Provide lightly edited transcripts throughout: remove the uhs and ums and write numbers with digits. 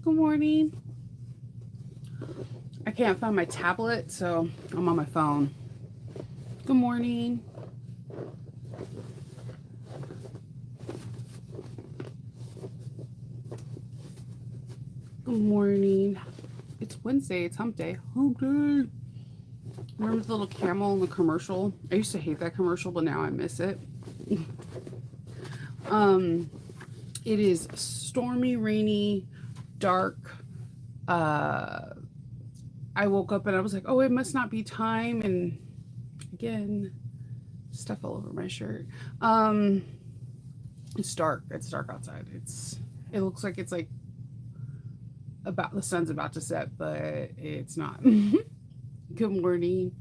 Good morning. I can't find my tablet, so I'm on my phone. Good morning. Good morning. It's Wednesday. It's hump day. Hump day. Remember the little camel in the commercial? I used to hate that commercial, but now I miss it. Um, it is stormy, rainy, dark. Uh, I woke up and I was like, oh, it must not be time. And again, stuff all over my shirt. Um, it's dark. It's dark outside. It looks like it's like about the sun's about to set, but it's not. Good morning.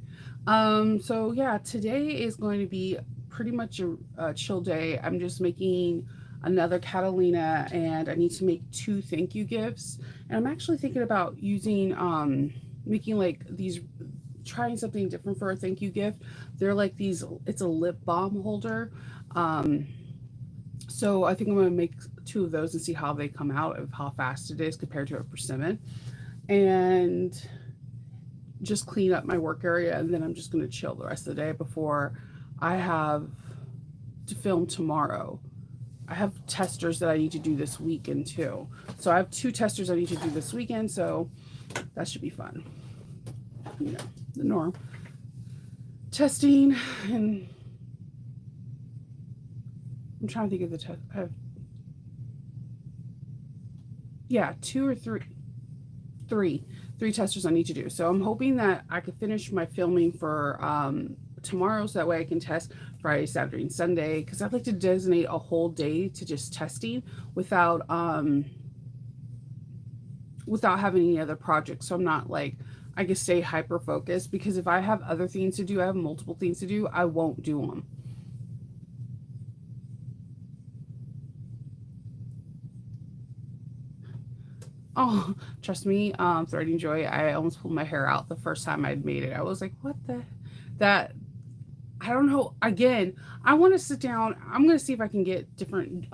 So yeah, today is going to be pretty much a chill day. I'm just making another Catalina, and I need to make two thank you gifts. And I'm actually thinking about using making like these, trying something different for a thank you gift. They're like these. It's a lip balm holder. Um, so I think I'm gonna make two of those and see how they come out, of how fast it is compared to a persimmon, and just clean up my work area, and then I'm just gonna chill the rest of the day before I have to film tomorrow. I have testers that I need to do this weekend too. So I have two testers I need to do this weekend, so that should be fun. You know, the norm. Testing, and I'm trying to think of the test. I have, yeah, two or three, three, three testers I need to do. So I'm hoping that I could finish my filming for tomorrow, so that way I can test Friday, Saturday, and Sunday. Because I'd like to designate a whole day to just testing without having any other projects. So I'm not like, I can stay hyper focused, because if I have other things to do, I have multiple things to do, I won't do them. Oh, trust me, threading joy. I almost pulled my hair out the first time I'd made it. I was like, what the, that, I don't know. Again, I want to sit down. I'm going to see if I can get different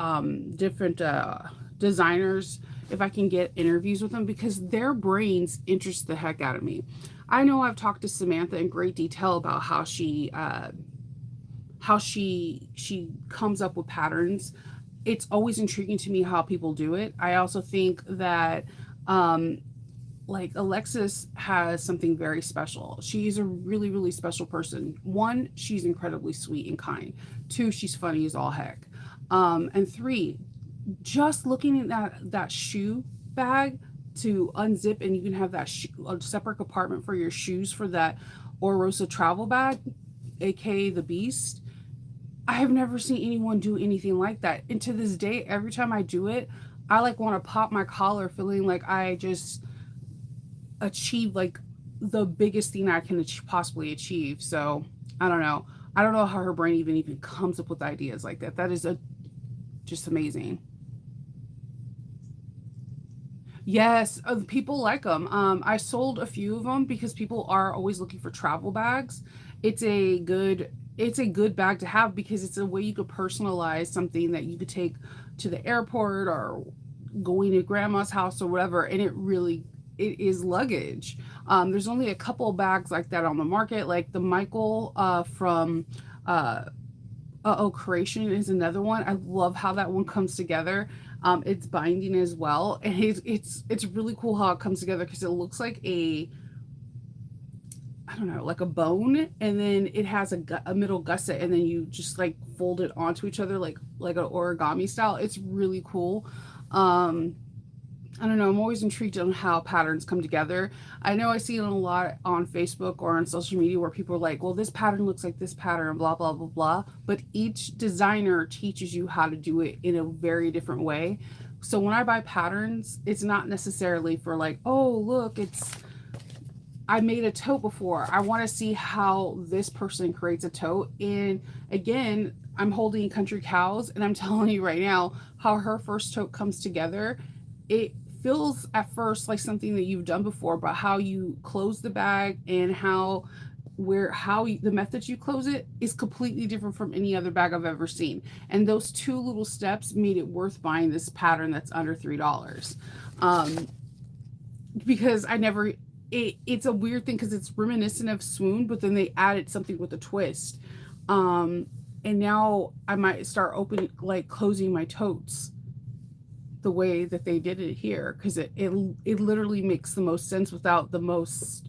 designers, if I can get interviews with them, because their brains interest the heck out of me. I know I've talked to Samantha in great detail about how she comes up with patterns. It's always intriguing to me how people do it. I also think that um, like Alexis has something very special. She's a really, really special person. One, she's incredibly sweet and kind. Two, she's funny as all heck. And three, just looking at that shoe bag to unzip, and you can have a separate compartment for your shoes for that Orosa travel bag, aka the Beast. I have never seen anyone do anything like that. And to this day, every time I do it, I like want to pop my collar, feeling like I just achieved like the biggest thing I can possibly achieve. So I don't know. I don't know how her brain even comes up with ideas like that. That is just amazing. Yes, people like them. I sold a few of them because people are always looking for travel bags. It's a good it's a good bag to have, because it's a way you could personalize something that you could take to the airport or going to grandma's house or whatever, and it is luggage. There's only a couple bags like that on the market, like the Michael from uh, oh, Creation is another one. I love how that one comes together. It's binding as well, and it's really cool how it comes together, because it looks like I don't know, like a bone, and then it has a middle gusset, and then you just like fold it onto each other like an origami style. It's really cool. Um, I don't know. I'm always intrigued on how patterns come together. I know I see it a lot on Facebook or on social media where people are like, well, this pattern looks like this pattern, blah, blah, blah, blah. But each designer teaches you how to do it in a very different way. So when I buy patterns, it's not necessarily for like, oh, look, I made a tote before. I want to see how this person creates a tote. And again, I'm holding Country Cows, and I'm telling you right now how her first tote comes together. It feels at first like something that you've done before, but how you close the bag and the method you close it is completely different from any other bag I've ever seen. And those two little steps made it worth buying this pattern that's under $3. Um, because I never, it's a weird thing because it's reminiscent of Swoon, but then they added something with a twist. Um, and now I might start opening, like closing my totes the way that they did it here because it literally makes the most sense without the most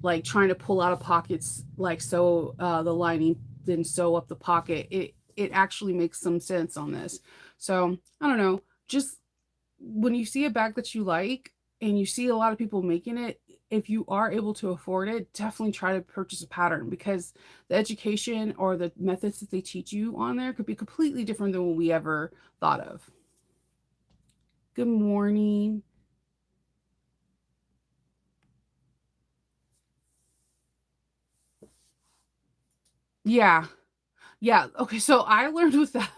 like trying to pull out of pockets like so the lining then sew up the pocket. It actually makes some sense on this. So I don't know. Just when you see a bag that you like and you see a lot of people making it, if you are able to afford it, definitely try to purchase a pattern because the education or the methods that they teach you on there could be completely different than what we ever thought of. Good morning. Yeah. Yeah. Okay. So I learned with that.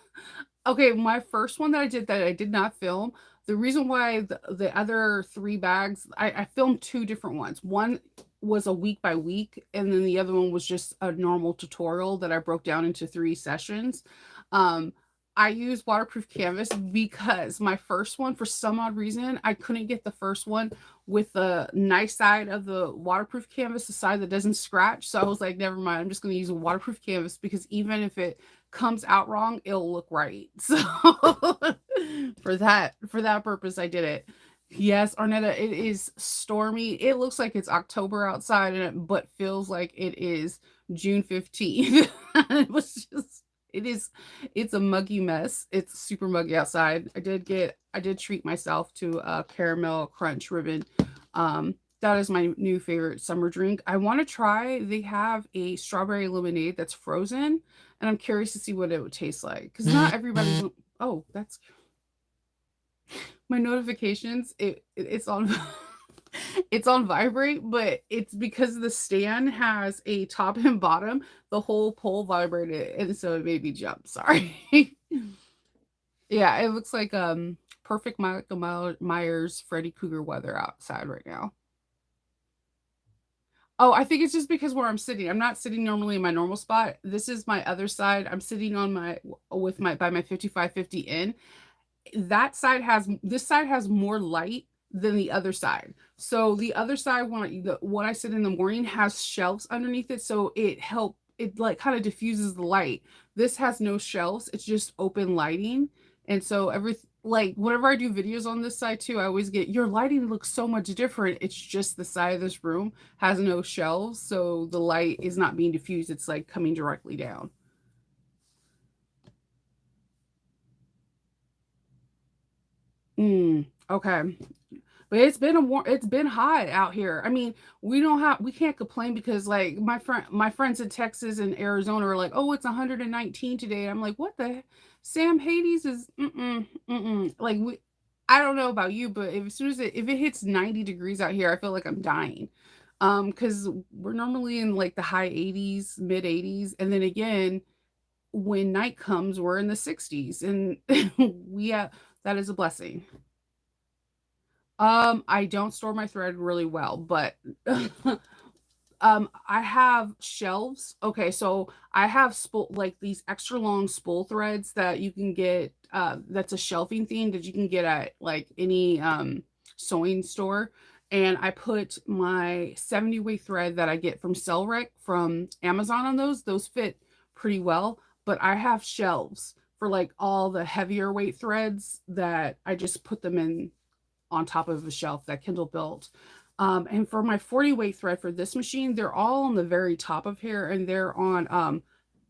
Okay. My first one that I did not film, the reason why the other three bags, I filmed two different ones. One was a week by week, and then the other one was just a normal tutorial that I broke down into three sessions. Um, I used waterproof canvas because my first one, for some odd reason, I couldn't get the first one with the nice side of the waterproof canvas, the side that doesn't scratch. So I was like, never mind, I'm just going to use a waterproof canvas because even if it comes out wrong, it'll look right. So for that purpose, I did it. Yes, Arnetta, it is stormy. It looks like it's October outside, but feels like it is June 15th. It was just it is it's a muggy mess. It's super muggy outside. I did treat myself to a caramel crunch ribbon. That is my new favorite summer drink. I want to try. They have a strawberry lemonade that's frozen, and I'm curious to see what it would taste like because not everybody's. Oh, that's my notifications. It's on. It's on vibrate, but it's because the stand has a top and bottom. The whole pole vibrated, and so it made me jump. Sorry. Yeah, it looks like perfect Michael Myers Freddy Krueger weather outside right now. Oh, I think it's just because where I'm sitting. I'm not sitting normally in my normal spot. This is my other side. I'm sitting on my with my by my 5550 in. This side has more light than the other side. So the other side when I sit in the morning has shelves underneath it, so it like kind of diffuses the light. This has no shelves. It's just open lighting. And so like whenever I do videos on this side too, I always get your lighting looks so much different. It's just the side of this room has no shelves, so the light is not being diffused. It's like coming directly down. Okay. But it's been hot out here. I mean, we can't complain because like my friends in Texas and Arizona are like, "Oh, it's 119 today." I'm like, "What the Sam Hades is like we I don't know about you, but as soon as if it hits 90 degrees out here, I feel like I'm dying. Cuz we're normally in like the high 80s, mid 80s, and then again, when night comes, we're in the 60s and we that is a blessing. I don't store my thread really well, but I have shelves. Okay, so I have spool like these extra long spool threads that you can get that's a shelving thing that you can get at like any sewing store. And I put my 70 weight thread that I get from Cellrec from Amazon on those. Those fit pretty well, but I have shelves for like all the heavier weight threads that I just put them in on top of a shelf that Kindle built. And for my 40 weight thread for this machine, they're all on the very top of here and they're on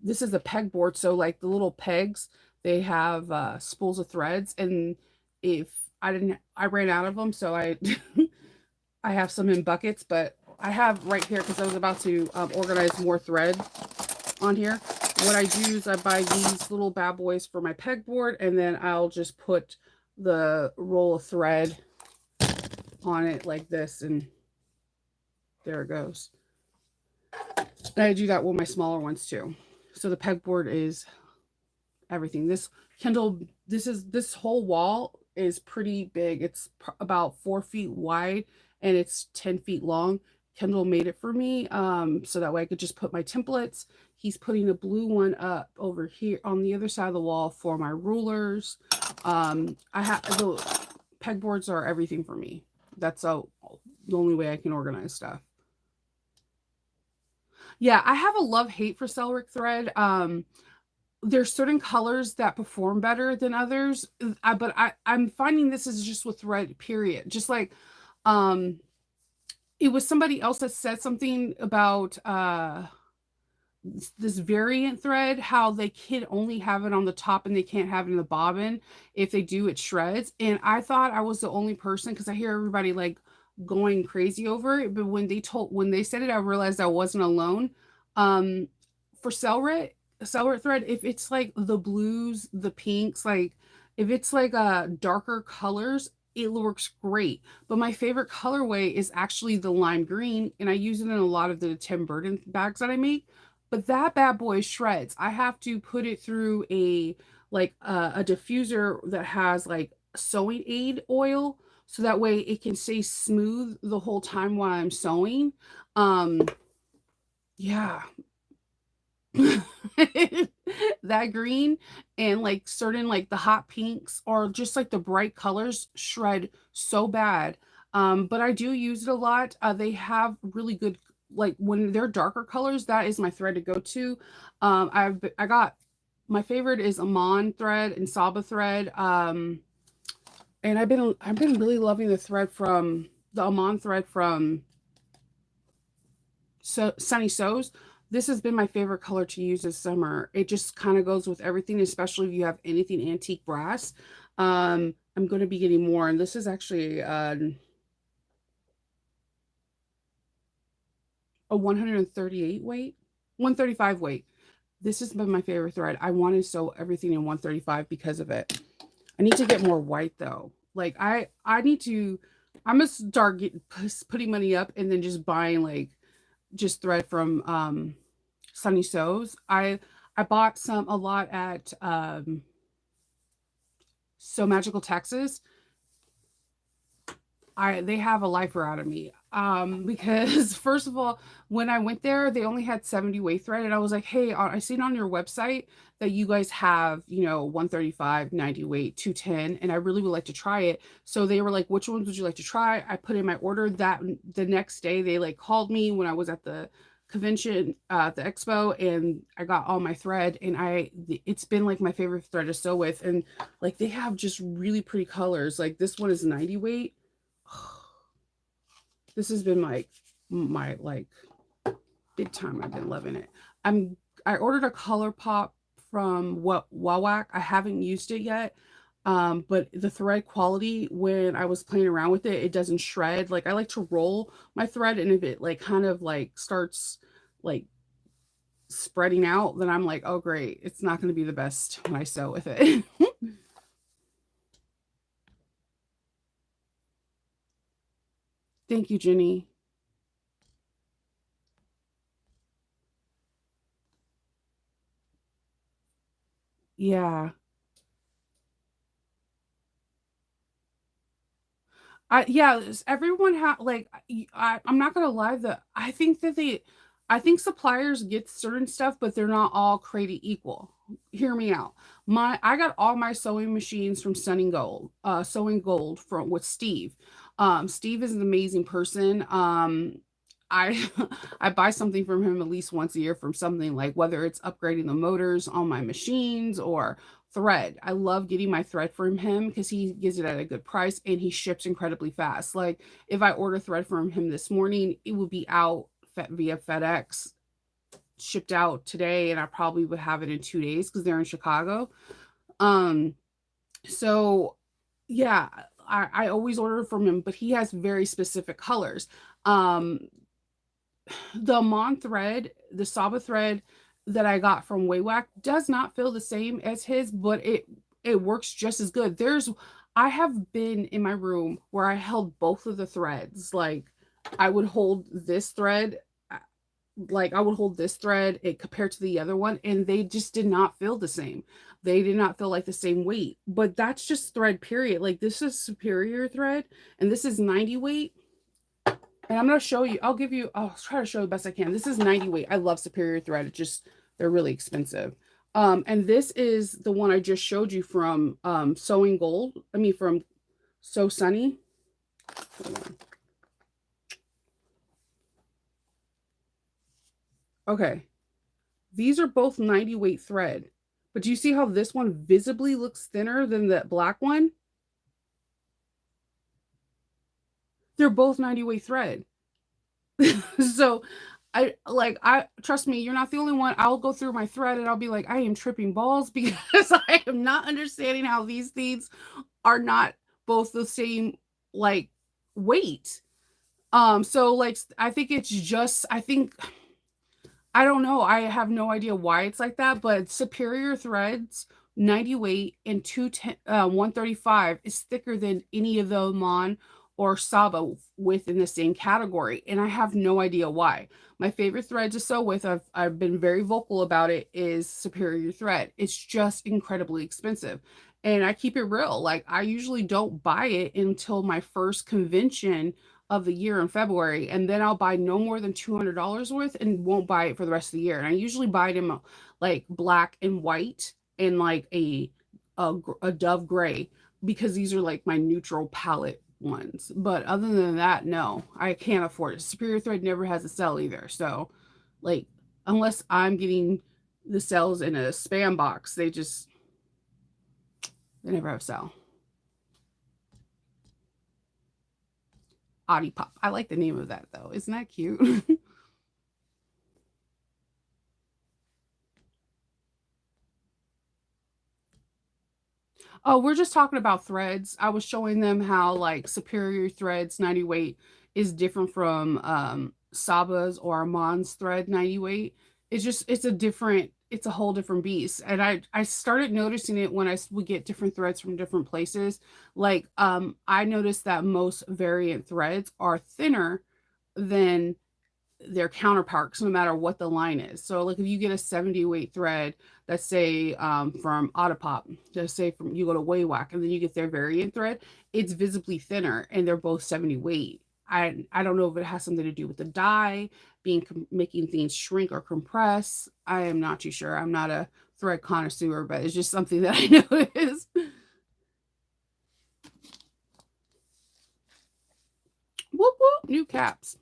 this is a pegboard. So like the little pegs, they have spools of threads. And if I ran out of them, so I I have some in buckets, but I have right here because I was about to organize more thread on here. What I do is I buy these little bad boys for my pegboard, and then I'll just put the roll of thread on it like this, and there it goes. And I do that with my smaller ones too. So the pegboard is everything. This whole wall is pretty big. It's about 4 feet wide and it's 10 feet long. Kendall made it for me, so that way I could just put my templates. He's putting a blue one up over here on the other side of the wall for my rulers. I have Pegboards are everything for me. That's the only way I can organize stuff. Yeah, I have a love hate for Cellric thread. There's certain colors that perform better than others, but I'm finding this is just with thread. Period. Just like um, it was somebody else that said something about this variant thread, how they can only have it on the top and they can't have it in the bobbin. If they do, it shreds. And I thought I was the only person because I hear everybody like going crazy over it. But when they said it, I realized I wasn't alone. For Cellrit thread, if it's like the blues, the pinks, like if it's like darker colors, it works great. But my favorite colorway is actually the lime green, and I use it in a lot of the Tim Burton bags that I make. But that bad boy shreds. I have to put it through a diffuser that has like sewing aid oil so that way it can stay smooth the whole time while I'm sewing. Um yeah. That green and like certain like the hot pinks or just like the bright colors shred so bad. But I do use it a lot. They have really good like when they're darker colors, that is my thread to go to. I got my favorite is Amon thread and Saba thread. And I've been really loving the thread from the Amon thread from Sunny Sews. This has been my favorite color to use this summer. It just kind of goes with everything, especially if you have anything antique brass. I'm going to be getting more, and this is actually a 138 weight, 135 weight. This has been my favorite thread. I want to sew everything in 135 because of it. I need to get more white though. Like I need to. I'm gonna start putting money up and then just buying like just thread from Sunny Sews. I bought a lot at So Magical Texas. They have a lifer out of me. Because first of all, when I went there, they only had 70 weight thread, and I was like, hey, I seen on your website that you guys have, 135, 90 weight, 210, and I really would like to try it. So they were like, which ones would you like to try? I put in my order. That the next day they like called me when I was at the convention, the expo, and I got all my thread, and it's been like my favorite thread to sew with. And like they have just really pretty colors. Like this one is 90 weight. This has been my like big time. I've been loving it. I ordered a color pop from Wawak. I haven't used it yet. But the thread quality when I was playing around with it, it doesn't shred. Like I like to roll my thread, and if it like kind of like starts like spreading out, then I'm like, oh great, it's not going to be the best when I sew with it. Thank you, Jenny. Yeah. Yeah, everyone like I'm not gonna lie, I think suppliers get certain stuff, but they're not all created equal. Hear me out. I got all my sewing machines from Sewing Gold from with Steve. Steve is an amazing person. I I buy something from him at least once a year from something like whether it's upgrading the motors on my machines or thread. I love getting my thread from him because he gives it at a good price and he ships incredibly fast. Like if I order thread from him this morning, it will be out via FedEx, shipped out today, and I probably would have it in 2 days because they're in Chicago. Um, so yeah, I always order from him, but he has very specific colors. Um, the Amon thread, the Saba thread that I got from Waywack does not feel the same as his, but it works just as good. I have been in my room where I held both of the threads. Like I would hold this thread, like I would hold this thread it compared to the other one, and they just did not feel the same. They did not feel like the same weight. But that's just thread period. Like this is superior thread, and this is 90 weight. And I'm going to show you, I'll try to show the best I can. This is 90 weight. I love Superior Thread. They're really expensive. And this is the one I just showed you from Sewing Gold. I mean, from So Sunny. Hold on. Okay. These are both 90 weight thread. But do you see how this one visibly looks thinner than the black one? They're both 90 weight thread. So I trust me, you're not the only one. I'll go through my thread and I'll be like, I am tripping balls because I am not understanding how these things are not both the same like weight. So like I think it's just I don't know. I have no idea why it's like that, but Superior Threads 90 weight and 135 is thicker than any of the Oman or Saba within the same category. And I have no idea why. My favorite thread to sew with, I've been very vocal about it, is Superior Thread. It's just incredibly expensive. And I keep it real. Like I usually don't buy it until my first convention of the year in February, and then I'll buy no more than $200 worth and won't buy it for the rest of the year. And I usually buy it in like black and white and like a dove gray because these are like my neutral palette ones. But other than that, no, I can't afford it. Superior Thread never has a sale either. So, like, unless I'm getting the sales in a spam box, they never have a sale. Pop. I like the name of that though. Isn't that cute? Oh, we're just talking about threads. I was showing them how like Superior Threads 90 weight is different from Saba's or Armand's thread 90 weight. It's a whole different beast. And I started noticing it when I would get different threads from different places. Like I noticed that most variant threads are thinner than their counterparts no matter what the line is. So like if you get a 70 weight thread, let's say from Autopop, just say from you go to Waywack and then you get their variant thread, it's visibly thinner and they're both 70 weight. I don't know if it has something to do with the dye being making things shrink or compress. I am not too sure. I'm not a thread connoisseur, but it's just something that I noticed. Whoop whoop, new caps.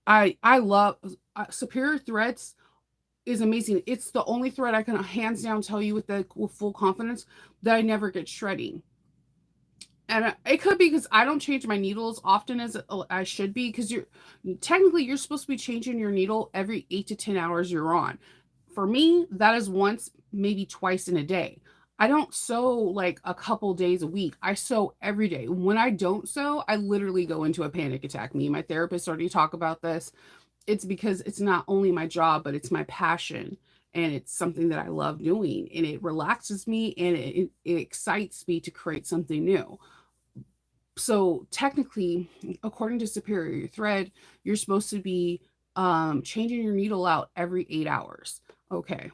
I love Superior Threads is amazing. It's the only thread I can hands down tell you with full confidence that I never get shredding. And it could be because I don't change my needles often as I should be because you're supposed to be changing your needle every 8 to 10 hours you're on. For me, that is once, maybe twice in a day. I don't sew like a couple days a week. I sew every day. When I don't sew, I literally go into a panic attack. Me and my therapist already talk about this. It's because it's not only my job, but it's my passion and it's something that I love doing and it relaxes me and it excites me to create something new. So technically, according to Superior Thread, you're supposed to be changing your needle out every 8 hours. Okay,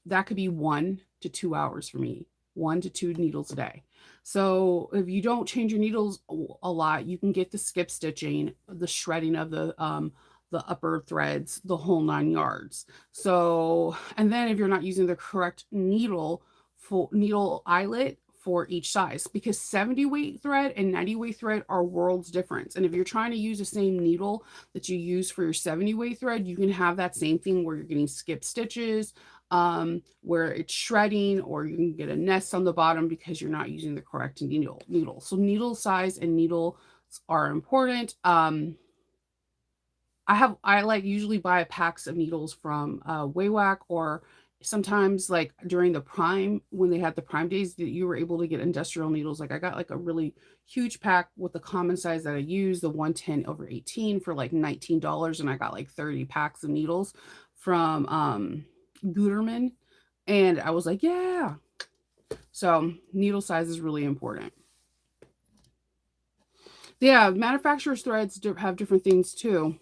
that could be 1 to 2 hours for me, 1 to 2 needles a day. So if you don't change your needles a lot, you can get the skip stitching, the shredding of the upper threads, the whole 9 yards. So, and then if you're not using the correct needle eyelet for each size, because 70 weight thread and 90 weight thread are worlds difference. And if you're trying to use the same needle that you use for your 70 weight thread, you can have that same thing where you're getting skip stitches, where it's shredding, or you can get a nest on the bottom because you're not using the correct needle. So needle size and needles are important. I like usually buy packs of needles from Waywack, or sometimes like during the prime when they had the prime days that you were able to get industrial needles. Like I got like a really huge pack with the common size that I use, the 110/18 for like $19, and I got like 30 packs of needles from Guterman, and I was like, yeah. So needle size is really important. Yeah, manufacturers' threads have different things too.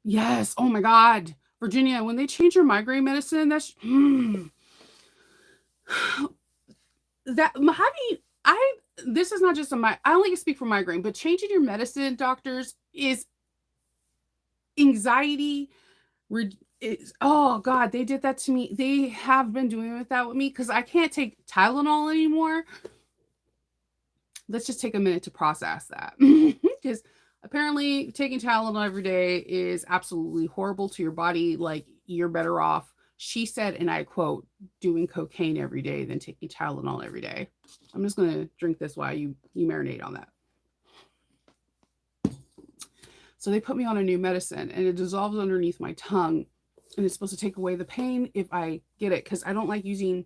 Yes. Oh my God. Virginia, when they change your migraine medicine, that having I this is not just I only speak for migraine, but changing your medicine, doctors, is anxiety. Oh God, they did that to me. They have been doing that with me because I can't take Tylenol anymore. Let's just take a minute to process that because apparently taking Tylenol every day is absolutely horrible to your body. Like you're better off, she said, and I quote, doing cocaine every day than taking Tylenol every day. I'm just gonna drink this while you marinate on that. So they put me on a new medicine and it dissolves underneath my tongue and it's supposed to take away the pain if I get it because I don't like using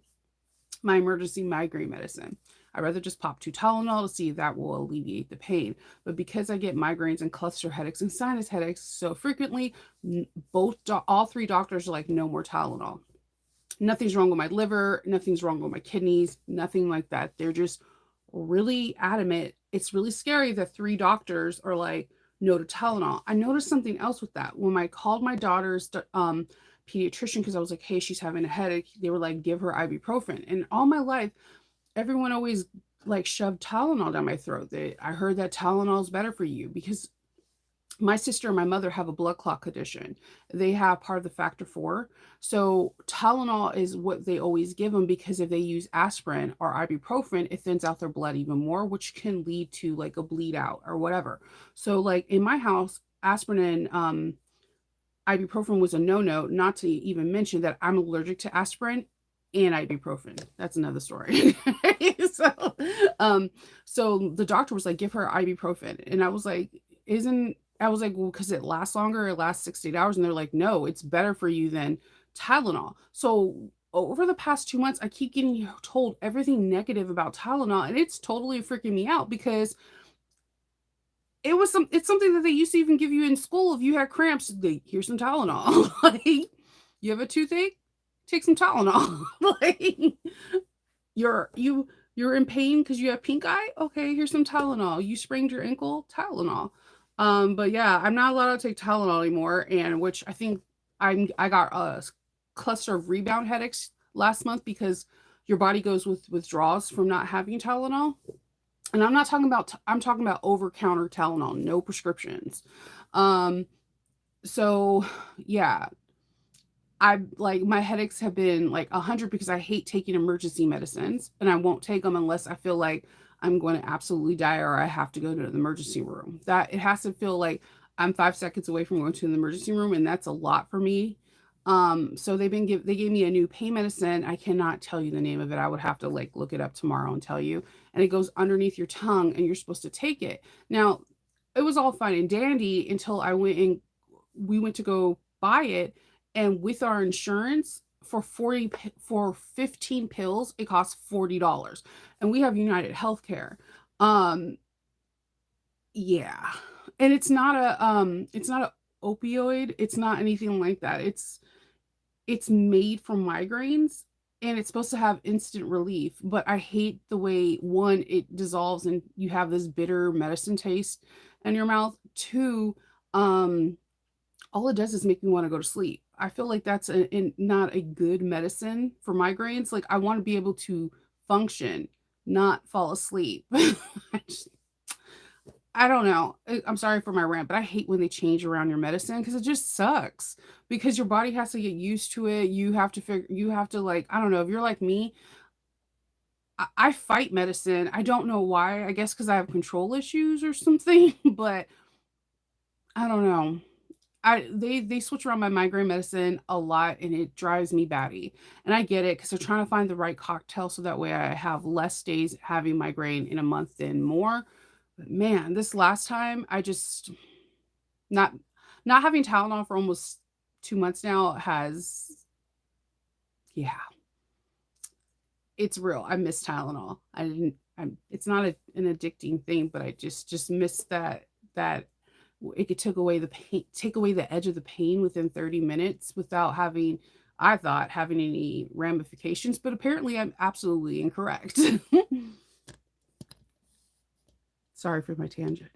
my emergency migraine medicine. I'd rather just pop 2 Tylenol to see if that will alleviate the pain. But because I get migraines and cluster headaches and sinus headaches so frequently, all 3 doctors are like, no more Tylenol. Nothing's wrong with my liver, nothing's wrong with my kidneys, nothing like that. They're just really adamant. It's really scary that 3 doctors are like, no to Tylenol. I noticed something else with that. When I called my daughter's pediatrician because I was like, hey, she's having a headache, they were like, give her ibuprofen. And all my life, everyone always like shoved Tylenol down my throat. I heard that Tylenol is better for you because my sister and my mother have a blood clot condition. They have part of the factor 4. So Tylenol is what they always give them because if they use aspirin or ibuprofen, it thins out their blood even more, which can lead to like a bleed out or whatever. So like in my house, aspirin and ibuprofen was a no-no, not to even mention that I'm allergic to aspirin and ibuprofen. That's another story. so, so the doctor was like, give her ibuprofen. And I was like, well, because it lasts longer, it lasts 68 hours. And they're like, no, it's better for you than Tylenol. So over the past 2 months, I keep getting told everything negative about Tylenol, and it's totally freaking me out because it's something that they used to even give you in school if you had cramps. Here's some Tylenol. Like, you have a toothache, take some Tylenol. Like, you're in pain because you have pink eye. Okay, here's some Tylenol. You sprained your ankle, Tylenol. But yeah, I'm not allowed to take Tylenol anymore, and which I think I got a cluster of rebound headaches last month because your body goes with withdrawals from not having Tylenol. And I'm talking about over counter Tylenol, no prescriptions. Um, so yeah, I like my headaches have been like 100 because I hate taking emergency medicines and I won't take them unless I feel like I'm going to absolutely die or I have to go to the emergency room. That it has to feel like I'm 5 seconds away from going to the emergency room, and that's a lot for me. So they gave me a new pain medicine. I cannot tell you the name of it. I would have to like look it up tomorrow and tell you. And it goes underneath your tongue and you're supposed to take it. Now, it was all fine and dandy until we went to go buy it, and with our insurance for 15 pills it costs $40, and we have United Healthcare. um yeah, and it's not a opioid, it's not anything like that. It's made from migraines and it's supposed to have instant relief, but I hate the way, one, it dissolves and you have this bitter medicine taste in your mouth. Two, um all it does is make me want to go to sleep. I feel like that's not a good medicine for migraines. Like I want to be able to function, not fall asleep. I don't know. I'm sorry for my rant, but I hate when they change around your medicine because it just sucks. Because your body has to get used to it. You have to like, I don't know, if you're like me, I fight medicine. I don't know why. I guess because I have control issues or something, but I don't know. They switch around my migraine medicine a lot and it drives me batty. And I get it because they're trying to find the right cocktail so that way I have less days having migraine in a month than more. But man, this last time I just not not having Tylenol for almost 2 months now has, yeah, it's real. I miss Tylenol. I didn't. It's not an addicting thing, but I just miss that it could take away the edge of the pain within 30 minutes without having, I thought, having any ramifications. But apparently, I'm absolutely incorrect. Sorry for my tangent.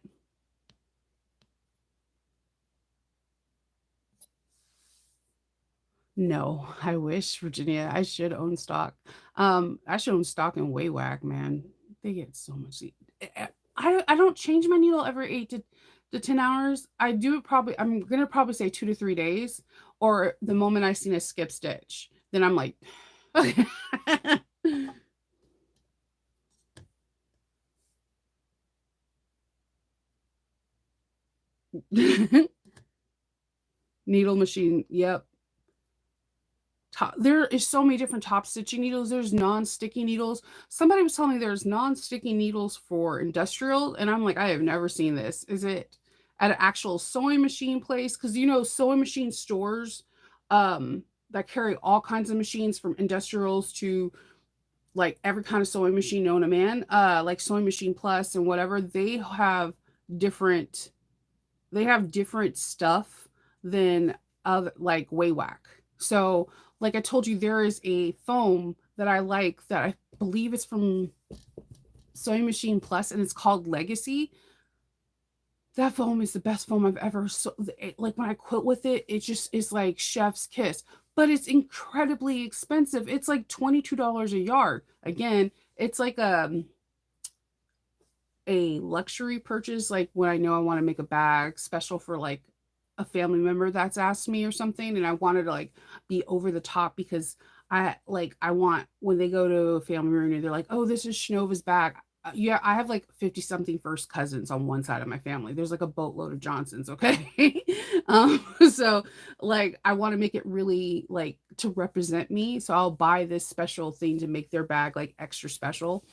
No, I wish, Virginia. I should own stock. I should own stock in Waywack, man. They get so much. I don't change my needle every 8 to 10 hours. I do it probably. I'm gonna probably say 2 to 3 days. Or the moment I seen a skip stitch, then I'm like, needle machine. Yep. There is so many different top stitching needles. There's non-sticky needles. Somebody was telling me there's non-sticky needles for industrial, and I'm like, I have never seen this. Is it at an actual sewing machine place? Because sewing machine stores that carry all kinds of machines from industrials to like every kind of sewing machine known to man, like Sewing Machine Plus and whatever, different different stuff than other like Waywack. So, like I told you, there is a foam that I like that I believe it's from Sewing Machine Plus, and it's called Legacy. That foam is the best foam I've ever like when I quilt with it, it just is like chef's kiss. But it's incredibly expensive. It's like $22 a yard. Again, it's like a luxury purchase, like when I know I want to make a bag special for like a family member that's asked me or something, and I wanted to like be over the top because I want when they go to a family reunion, they're like, oh, this is Shnova's bag. Yeah, I have like 50 something first cousins on one side of my family. There's like a boatload of Johnsons, okay? So like I want to make it really like to represent me. So I'll buy this special thing to make their bag like extra special.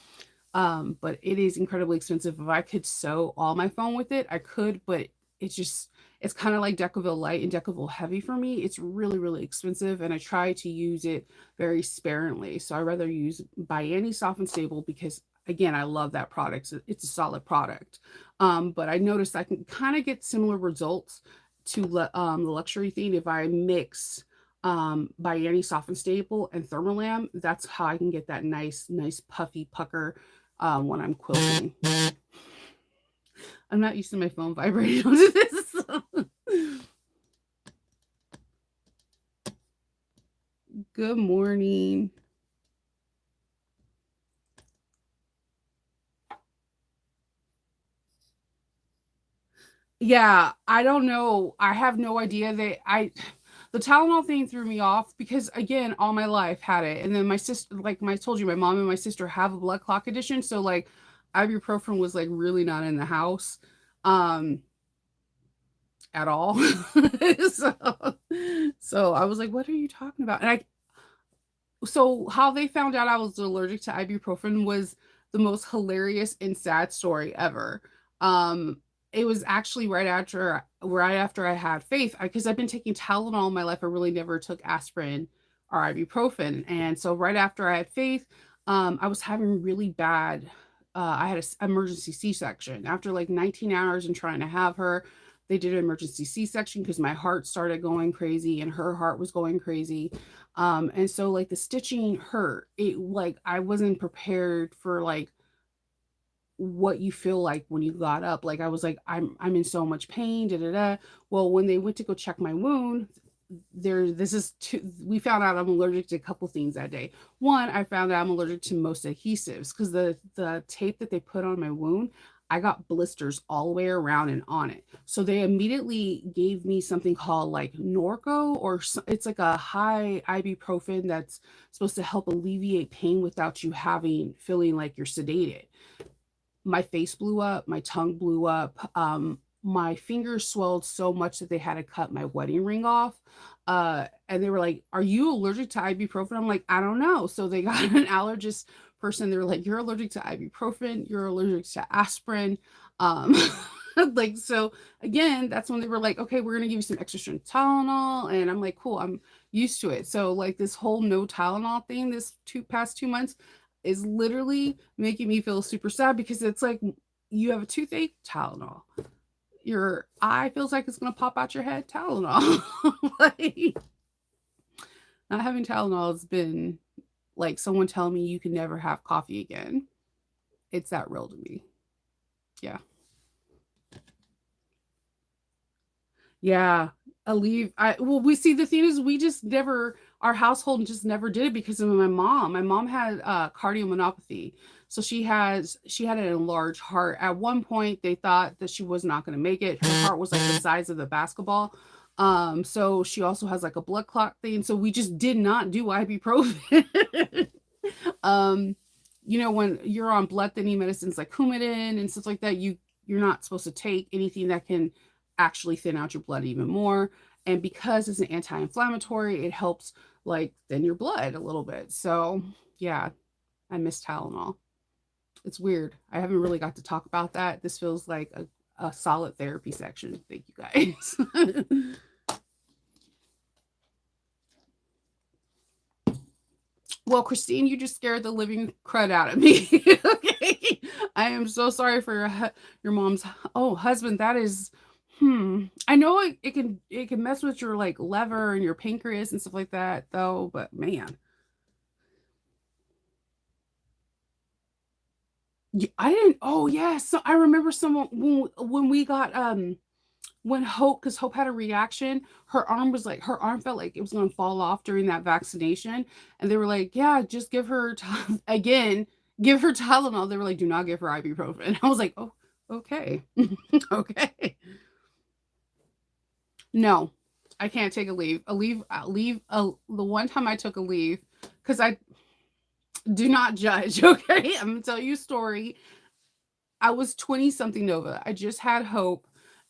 But it is incredibly expensive. If I could sew all my phone with it, I could, but it's kind of like Decaville light and Decaville heavy for me. It's really, really expensive, and I try to use it very sparingly. So I rather use By Any Soft and Stable because again, I love that product. It's a solid product. But I noticed I can kind of get similar results to the luxury theme if I mix By Any Soft and Stable and Thermolam. That's how I can get that nice puffy pucker when I'm quilting. I'm not used to my phone vibrating onto this. Good morning. Yeah, I don't know. I have no idea. The Tylenol thing threw me off because again, all my life had it. And then my sister, like I told you, my mom and my sister have a blood clot condition. So like ibuprofen was like really not in the house at all. so, so I was like, what are you talking about? So how they found out I was allergic to ibuprofen was the most hilarious and sad story ever. It was actually right after I had Faith, because I've been taking Tylenol all my life. I really never took aspirin or ibuprofen, and so right after I had Faith, I was having really bad. I had an emergency C-section after like 19 hours and trying to have her. They did an emergency C-section because my heart started going crazy and her heart was going crazy. And so like the stitching hurt. It like I wasn't prepared for like what you feel like when you got up. Like I was like, I'm in so much pain, da da da. Well, when they went to go check my wound, we found out I'm allergic to a couple things that day. One, I found out I'm allergic to most adhesives because the tape that they put on my wound, I got blisters all the way around and on it. So they immediately gave me something called like Norco, or it's like a high ibuprofen that's supposed to help alleviate pain without you feeling like you're sedated. My face blew up, my tongue blew up. My fingers swelled so much that they had to cut my wedding ring off. And they were like, "Are you allergic to ibuprofen?" I'm like, "I don't know." So they got an allergist person. They were like, "You're allergic to ibuprofen. You're allergic to aspirin." Um, like so. Again, that's when they were like, "Okay, we're gonna give you some extra strength Tylenol," and I'm like, "Cool, I'm used to it." So like this whole no Tylenol thing, this past 2 months, is literally making me feel super sad because it's like you have a toothache, Tylenol. Your eye feels like it's gonna pop out your head, Tylenol. Like not having Tylenol has been like someone telling me you can never have coffee again. It's that real to me. Yeah. Yeah. We see the thing is we just never our household just never did it because of my mom. My mom had cardiomyopathy. So she had an enlarged heart. At one point they thought that she was not going to make it. Her heart was like the size of the basketball. So she also has like a blood clot thing. So we just did not do ibuprofen. um, when you're on blood thinning medicines like Coumadin and stuff like that, you're not supposed to take anything that can actually thin out your blood even more. And because it's an anti-inflammatory, it helps like thin your blood a little bit. So yeah, I miss Tylenol. It's weird. I haven't really got to talk about that. This feels like a solid therapy section. Thank you guys. Well, Christine, you just scared the living crud out of me. Okay. I am so sorry for your mom's husband. That is I know it can mess with your like liver and your pancreas and stuff like that though, but man. I didn't oh yes. So I remember someone when we got when Hope, because Hope had a reaction, her arm felt like it was going to fall off during that vaccination. And they were like, yeah, just give her, again, give her Tylenol. They were like, do not give her ibuprofen. And I was like, oh, okay. Okay. No, I can't take a leave. The one time I took a leave, because I do not judge, okay? I'm going to tell you a story. I was 20 something Nova. I just had Hope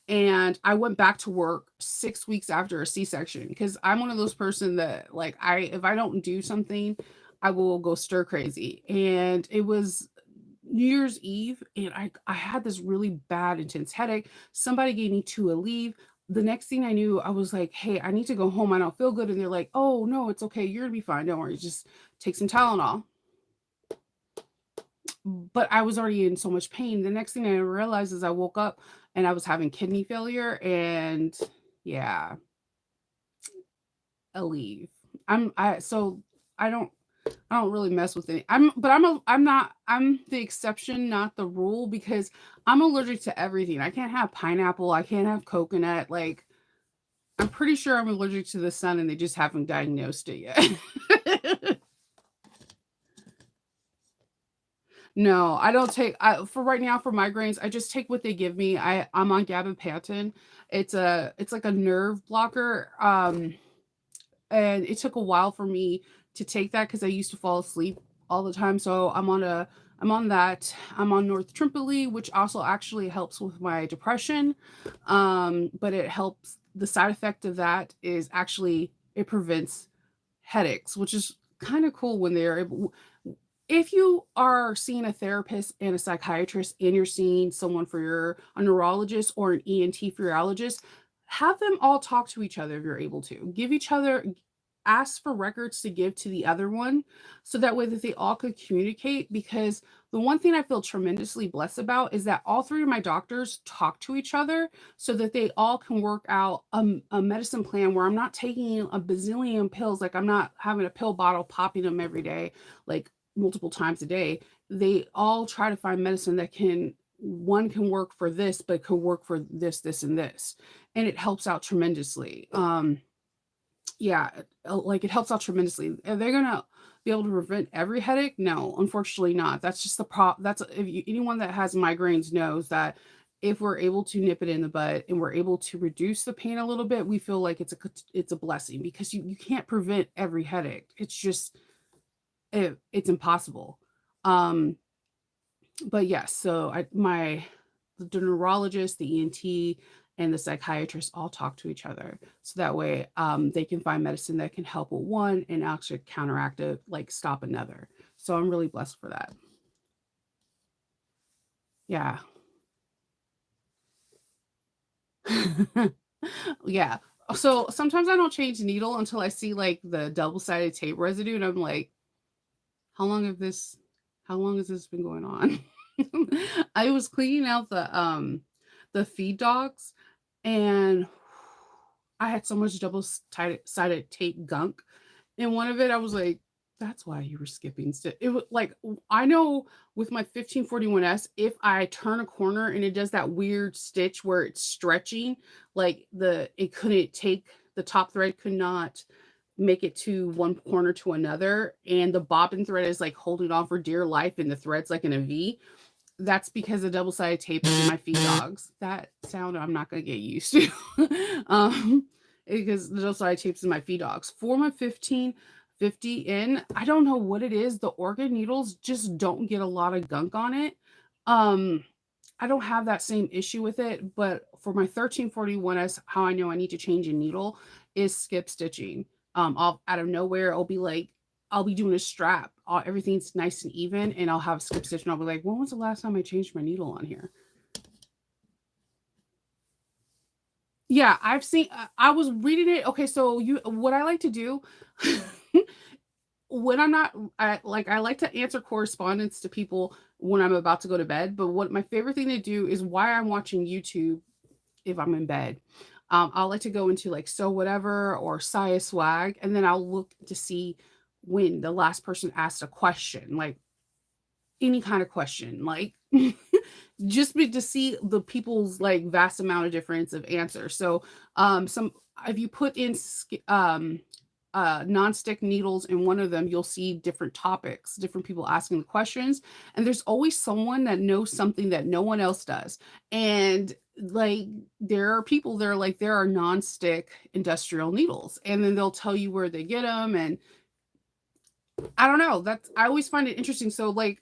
and I went back to work 6 weeks after a C-section because I'm one of those person that like if I don't do something, I will go stir crazy. And it was New Year's Eve and I had this really bad intense headache. Somebody gave me 2 a leave. The next thing I knew, I was like, "Hey, I need to go home. I don't feel good." And they're like, "Oh, no, it's okay. You're gonna be fine. Don't worry. Just take some Tylenol." But I was already in so much pain. The next thing I realized is I woke up and I was having kidney failure and yeah, a leave. I don't really mess with it. I'm the exception, not the rule because I'm allergic to everything. I can't have pineapple, I can't have coconut. Like I'm pretty sure I'm allergic to the sun and they just haven't diagnosed it yet. No, I don't take for right now for migraines, I just take what they give me. I'm on gabapentin. It's like a nerve blocker. And it took a while for me to take that because I used to fall asleep all the time. So I'm on that. I'm on North Tripoli, which also actually helps with my depression. But it helps. The side effect of that is actually it prevents headaches, which is kind of cool when they're able. If you are seeing a therapist and a psychiatrist and you're seeing someone for a neurologist or an ENT for your allergist, have them all talk to each other if you're able to. Give each other ask for records to give to the other one so that way that they all could communicate because the one thing I feel tremendously blessed about is that all three of my doctors talk to each other so that they all can work out a medicine plan where I'm not taking a bazillion pills like I'm not having a pill bottle popping them every day like multiple times a day. They all try to find medicine that can work for this but could work for this and this, and it helps out tremendously. Yeah, like it helps out tremendously. Are they gonna be able to prevent every headache? No, unfortunately not. That's just the that's if anyone that has migraines knows that if we're able to nip it in the bud and we're able to reduce the pain a little bit, we feel like it's a blessing because you can't prevent every headache. It's just it's impossible. Um, but yes, so the neurologist, the ENT, and the psychiatrist all talk to each other. So that way they can find medicine that can help with one and actually counteract it, like stop another. So I'm really blessed for that. Yeah. Yeah. So sometimes I don't change needle until I see like the double-sided tape residue and I'm like, how long have this how long has this been going on? I was cleaning out the feed dogs and I had so much double-sided tape gunk. And one of it, I was like, that's why you were skipping. It was like, I know with my 1541S, if I turn a corner and it does that weird stitch where it's stretching, like it couldn't take the top thread could not make it to one corner to another. And the bobbin thread is like holding on for dear life and the thread's like in a V. That's because the double-sided tape is in my feed dogs. That sound I'm not gonna get used to. um, because those side tapes in my feed dogs. For my 1550 in, I don't know what it is. The organ needles just don't get a lot of gunk on it. Um, I don't have that same issue with it, but for my 1341 as how I know I need to change a needle is skip stitching. I'll out of nowhere, I'll be like, I'll be doing a strap. Everything's nice and even, and I'll have skip stitch, and I'll be like, when was the last time I changed my needle on here? Yeah, I've seen. I was reading it. Okay, so what I like to do when I'm not, I like to answer correspondence to people when I'm about to go to bed. But what my favorite thing to do is while I'm watching YouTube if I'm in bed. I'll like to go into like So Whatever or Saya Swag, and then I'll look to see when the last person asked a question, like any kind of question, like just to see the people's like vast amount of difference of answers. So some if you put in non-stick needles in one of them, you'll see different topics, different people asking the questions, and there's always someone that knows something that no one else does. And like there are people that are like there are non-stick industrial needles, and then they'll tell you where they get them. And I don't know. That's I always find it interesting. So like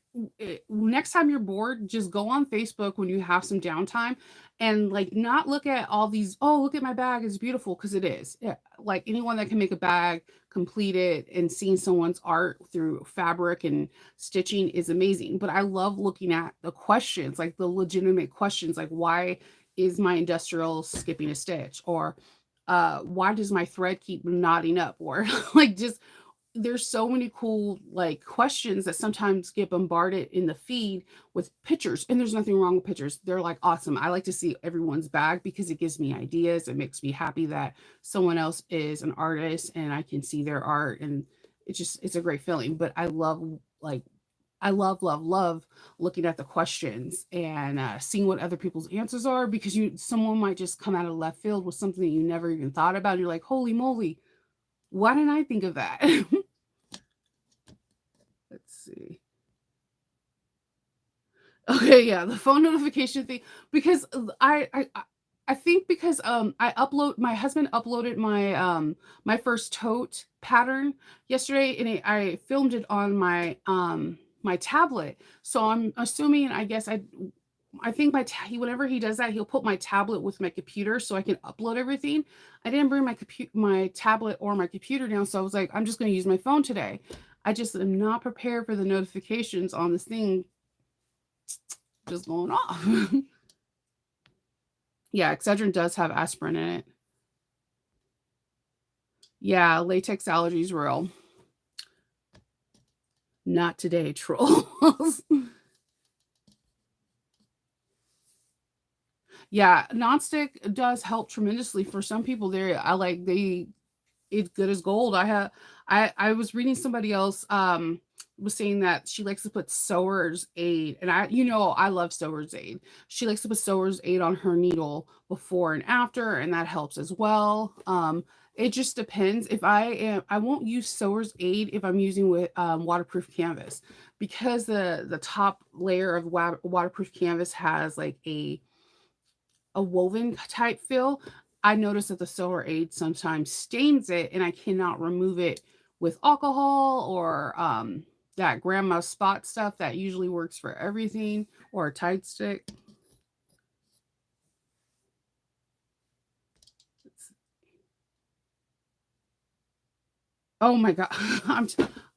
next time you're bored, just go on Facebook when you have some downtime and like not look at all these, oh, look at my bag, it's beautiful because it is. Yeah, like anyone that can make a bag, complete it and seeing someone's art through fabric and stitching is amazing. But I love looking at the questions, like the legitimate questions like why is my industrial skipping a stitch or why does my thread keep knotting up or like just there's so many cool like questions that sometimes get bombarded in the feed with pictures, and there's nothing wrong with pictures. They're like awesome. I like to see everyone's bag because it gives me ideas. It makes me happy that someone else is an artist and I can see their art, and it's a great feeling. But I love like I love looking at the questions and seeing what other people's answers are because you someone might just come out of left field with something that you never even thought about. And you're like, holy moly, why didn't I think of that? Let's see. Okay, yeah, the phone notification thing because I think because my husband uploaded my first tote pattern yesterday and I filmed it on my tablet. So I'm assuming I guess I think whenever he does that, he'll put my tablet with my computer so I can upload everything. I didn't bring my tablet or my computer down, so I was like, I'm just going to use my phone today. I just am not prepared for the notifications on this thing just going off. Yeah, Excedrin does have aspirin in it. Yeah, latex allergies real. Not today, trolls. Yeah, nonstick does help tremendously for some people. It's good as gold. I was reading somebody else was saying that she likes to put Sewer's Aid, and I love Sewer's Aid. She likes to put Sewer's Aid on her needle before and after, and that helps as well. It just depends. I won't use Sewer's Aid if I'm using with waterproof canvas because the top layer of waterproof canvas has like a woven type feel. I notice that the Silver Aid sometimes stains it, and I cannot remove it with alcohol or that grandma spot stuff that usually works for everything, or a Tide stick. Oh my god,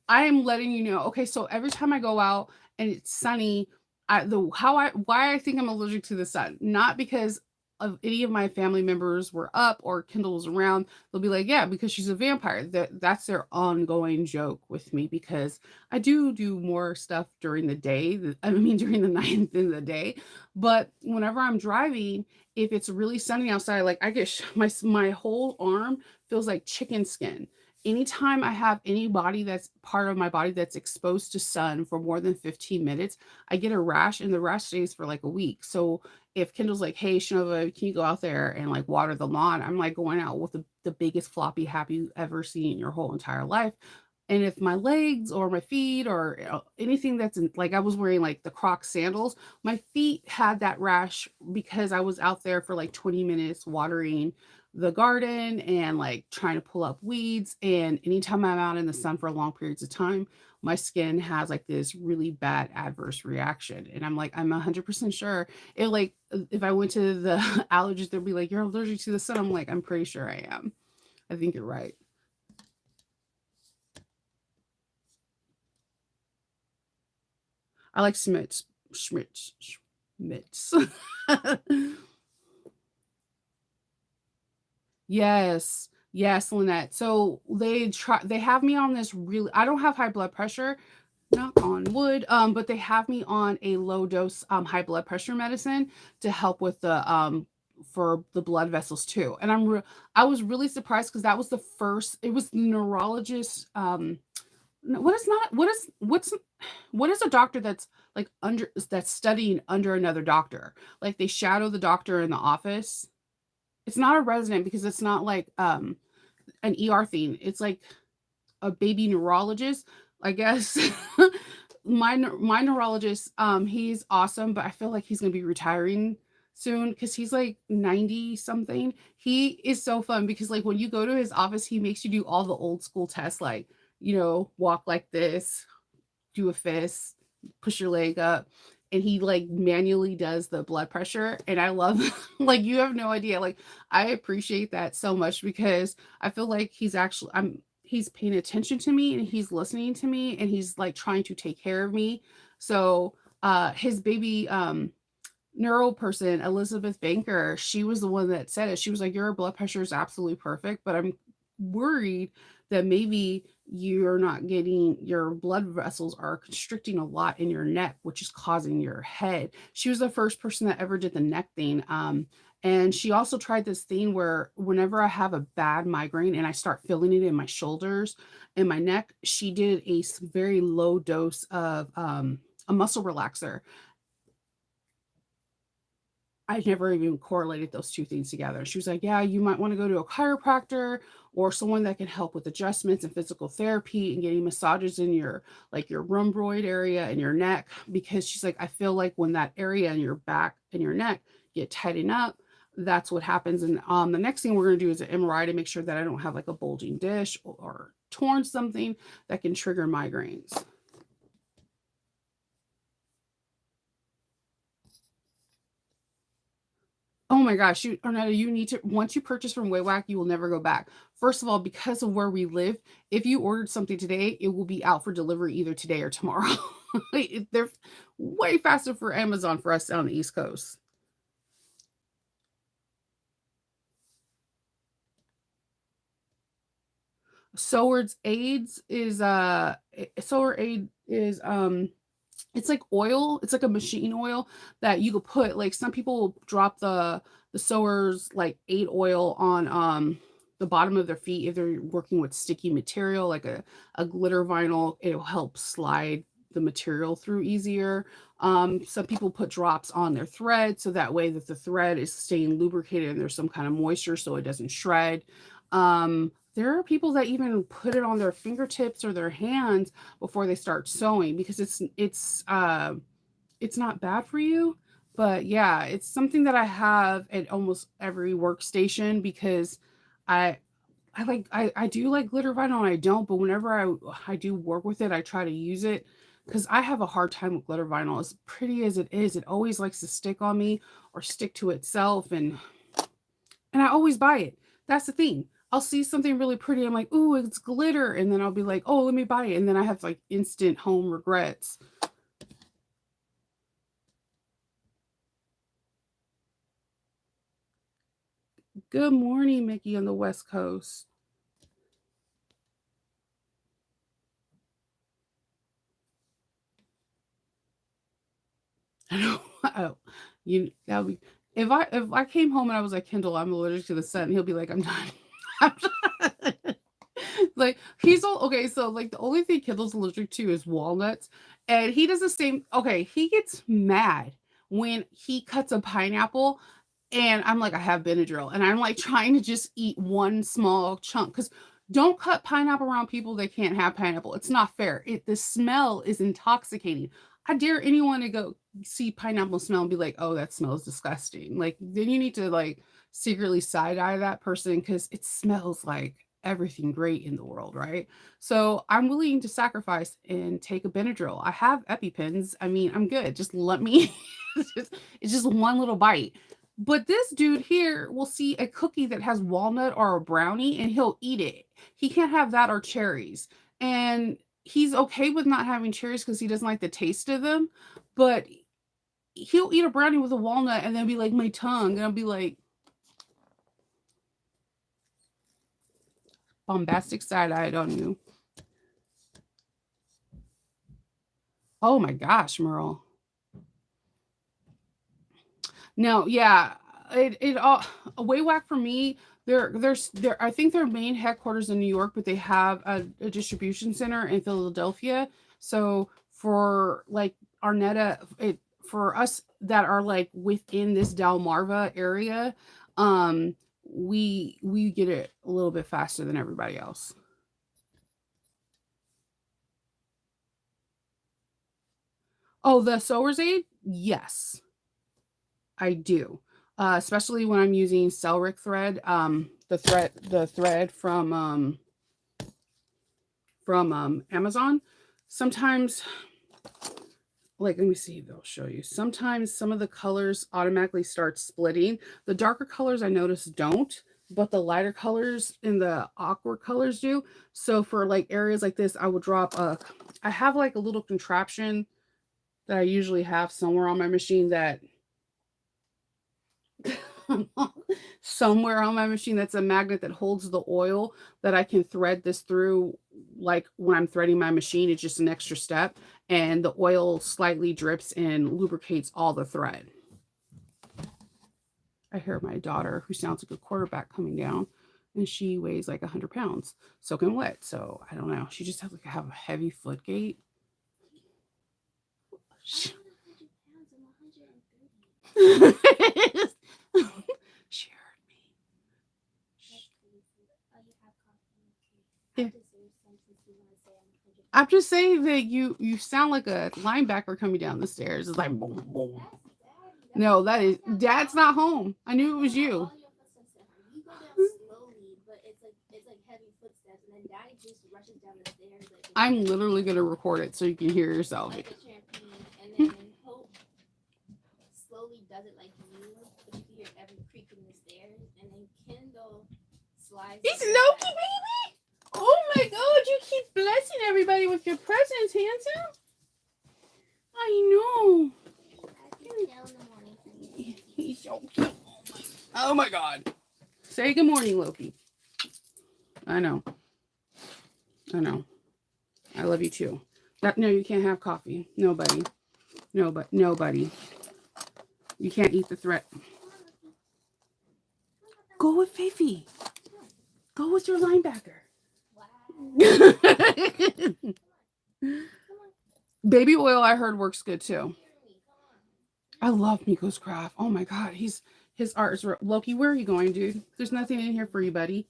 I am letting you know. Okay, so every time I go out and it's sunny, why I think I'm allergic to the sun, not because of any of my family members were up or Kendall was around. They'll be like, "Yeah, because she's a vampire." That's their ongoing joke with me because I do more stuff during the day. I mean, during the night than the day. But whenever I'm driving, if it's really sunny outside, like I get my whole arm feels like chicken skin anytime I have any body that's part of my body that's exposed to sun for more than 15 minutes, I get a rash and the rash stays for like a week. So if Kendall's like, hey, Shanova, can you go out there and like water the lawn? I'm like going out with the biggest floppy hat you ever seen in your whole entire life. And if my legs or my feet or anything that's in, like I was wearing like the Crocs sandals, my feet had that rash because I was out there for like 20 minutes watering the garden and like trying to pull up weeds. And anytime I'm out in the sun for long periods of time, my skin has like this really bad adverse reaction. And I'm like, I'm 100% sure it like if I went to the allergist, they'll be like, you're allergic to the sun. I'm like, I'm pretty sure I am. I think you're right. I like Schmitz. Schmitz. Schmitz. Yes. Yes, Lynette. So they have me on this really I don't have high blood pressure, knock on wood, but they have me on a low dose high blood pressure medicine to help with the for the blood vessels too. And I was really surprised because that was the first it was the neurologist no, what is not what is a doctor that's like under that's studying under another doctor? Like they shadow the doctor in the office. It's not a resident because it's not like an ER thing. It's like a baby neurologist, I guess. My neurologist, he's awesome, but I feel like he's gonna be retiring soon because he's like 90 something. He is so fun because like when you go to his office, he makes you do all the old school tests, like walk like this, do a fist, push your leg up, and he like manually does the blood pressure. And I love like you have no idea. Like I appreciate that so much because I feel like he's paying attention to me and he's listening to me and he's like trying to take care of me. So his baby neuro person, Elizabeth Banker, she was the one that said it. She was like, your blood pressure is absolutely perfect, but I'm worried that maybe you're not getting your blood vessels are constricting a lot in your neck, which is causing your head. She was the first person that ever did the neck thing. And she also tried this thing where whenever I have a bad migraine and I start feeling it in my shoulders and my neck, she did very low dose of a muscle relaxer. I never even correlated those 2 things together. She was like, "Yeah, you might wanna go to a chiropractor or someone that can help with adjustments and physical therapy and getting massages in your like, your rhomboid area and your neck," because she's like, "I feel like when that area in your back and your neck get tighten up, that's what happens, and, the next thing we're gonna do is an MRI to make sure that I don't have, like, a bulging disc or torn something that can trigger migraines." Oh my gosh, Arnetta, you need to once you purchase from Waywack, you will never go back. First of all, because of where we live, if you ordered something today, it will be out for delivery either today or tomorrow. They're way faster for Amazon for us down the East Coast. Soward's Aids is Sower Aid is it's like oil. It's like a machine oil that you could put like some people will drop the sowers like aid oil on the bottom of their feet if they're working with sticky material like a glitter vinyl. It'll help slide the material through easier. Some people put drops on their thread so that way that the thread is staying lubricated and there's some kind of moisture so it doesn't shred. There are people that even put it on their fingertips or their hands before they start sewing because it's not bad for you. But yeah, it's something that I have at almost every workstation because I I do like glitter vinyl and I don't, but whenever I do work with it, I try to use it because I have a hard time with glitter vinyl. As pretty as it is, it always likes to stick on me or stick to itself and I always buy it. That's the thing. I'll see something really pretty. I'm like, "Ooh, it's glitter." And then I'll be like, "Oh, let me buy it." And then I have like instant home regrets. Good morning, Mickey on the West Coast. I know. Oh, you that would be if I came home and I was like, "Kendall, I'm allergic to the sun," he'll be like, "I'm done." I'm done. Like, he's all okay, so, like, the only thing Kendall's allergic to is walnuts, and he does the same okay, he gets mad when he cuts a pineapple, and I'm like, "I have Benadryl," and I'm, like, trying to just eat one small chunk because Don't cut pineapple around people that can't have pineapple. It's not fair. The smell is intoxicating. I dare anyone to go see pineapple smell and be like, "Oh, that smells disgusting." Like then you need to like secretly side eye that person because it smells like everything great in the world, right? So I'm willing to sacrifice and take a Benadryl. I have EpiPens. I mean, I'm good. Just let me. It's just one little bite. But this dude here will see a cookie that has walnut or a brownie and he'll eat it. He can't have that or cherries. And he's okay with not having cherries because he doesn't like the taste of them. But he'll eat a brownie with a walnut and then be like, my tongue. And I'll be like, bombastic side eyed on you. Oh my gosh, Merle. No, yeah, it all a way whack for me. There. I think their main headquarters in New York, but they have a distribution center in Philadelphia. So for like Arnetta, it for us that are like within this Delmarva area, we get it a little bit faster than everybody else. Oh, the Sower's Aid? Yes. I do. Especially when I'm using Celric thread, the thread from Amazon. Sometimes, like, let me see, they'll show you. Sometimes some of the colors automatically start splitting. The darker colors I notice don't, but the lighter colors in the awkward colors do. So for like areas like this, I would drop I have like a little contraption that I usually have somewhere on my machine that somewhere on my machine that's a magnet that holds the oil that I can thread this through. Like when I'm threading my machine, it's just an extra step, and the oil slightly drips and lubricates all the thread. I hear my daughter, who sounds like a quarterback, coming down, and she weighs like 100 pounds, soaking wet. So I don't know. She just has like have a heavy foot gait. She heard me. Yeah. I'm just saying that you sound like a linebacker coming down the stairs. It's like boom, boom. No, that is Dad's not home. I knew it was you. I'm literally gonna record it so you can hear yourself. It's Loki, baby. Oh my God! You keep blessing everybody with your presents, handsome. I know. He's so cute. Oh my God! Say good morning, Loki. I know. I know. I love you too. No, you can't have coffee. Nobody. Nobody. You can't eat the threat. Go with Fifi. Go with your linebacker. Baby oil, I heard, works good too. I love Miko's craft. Oh my God, his art is Loki. Where are you going, dude? There's nothing in here for you, buddy.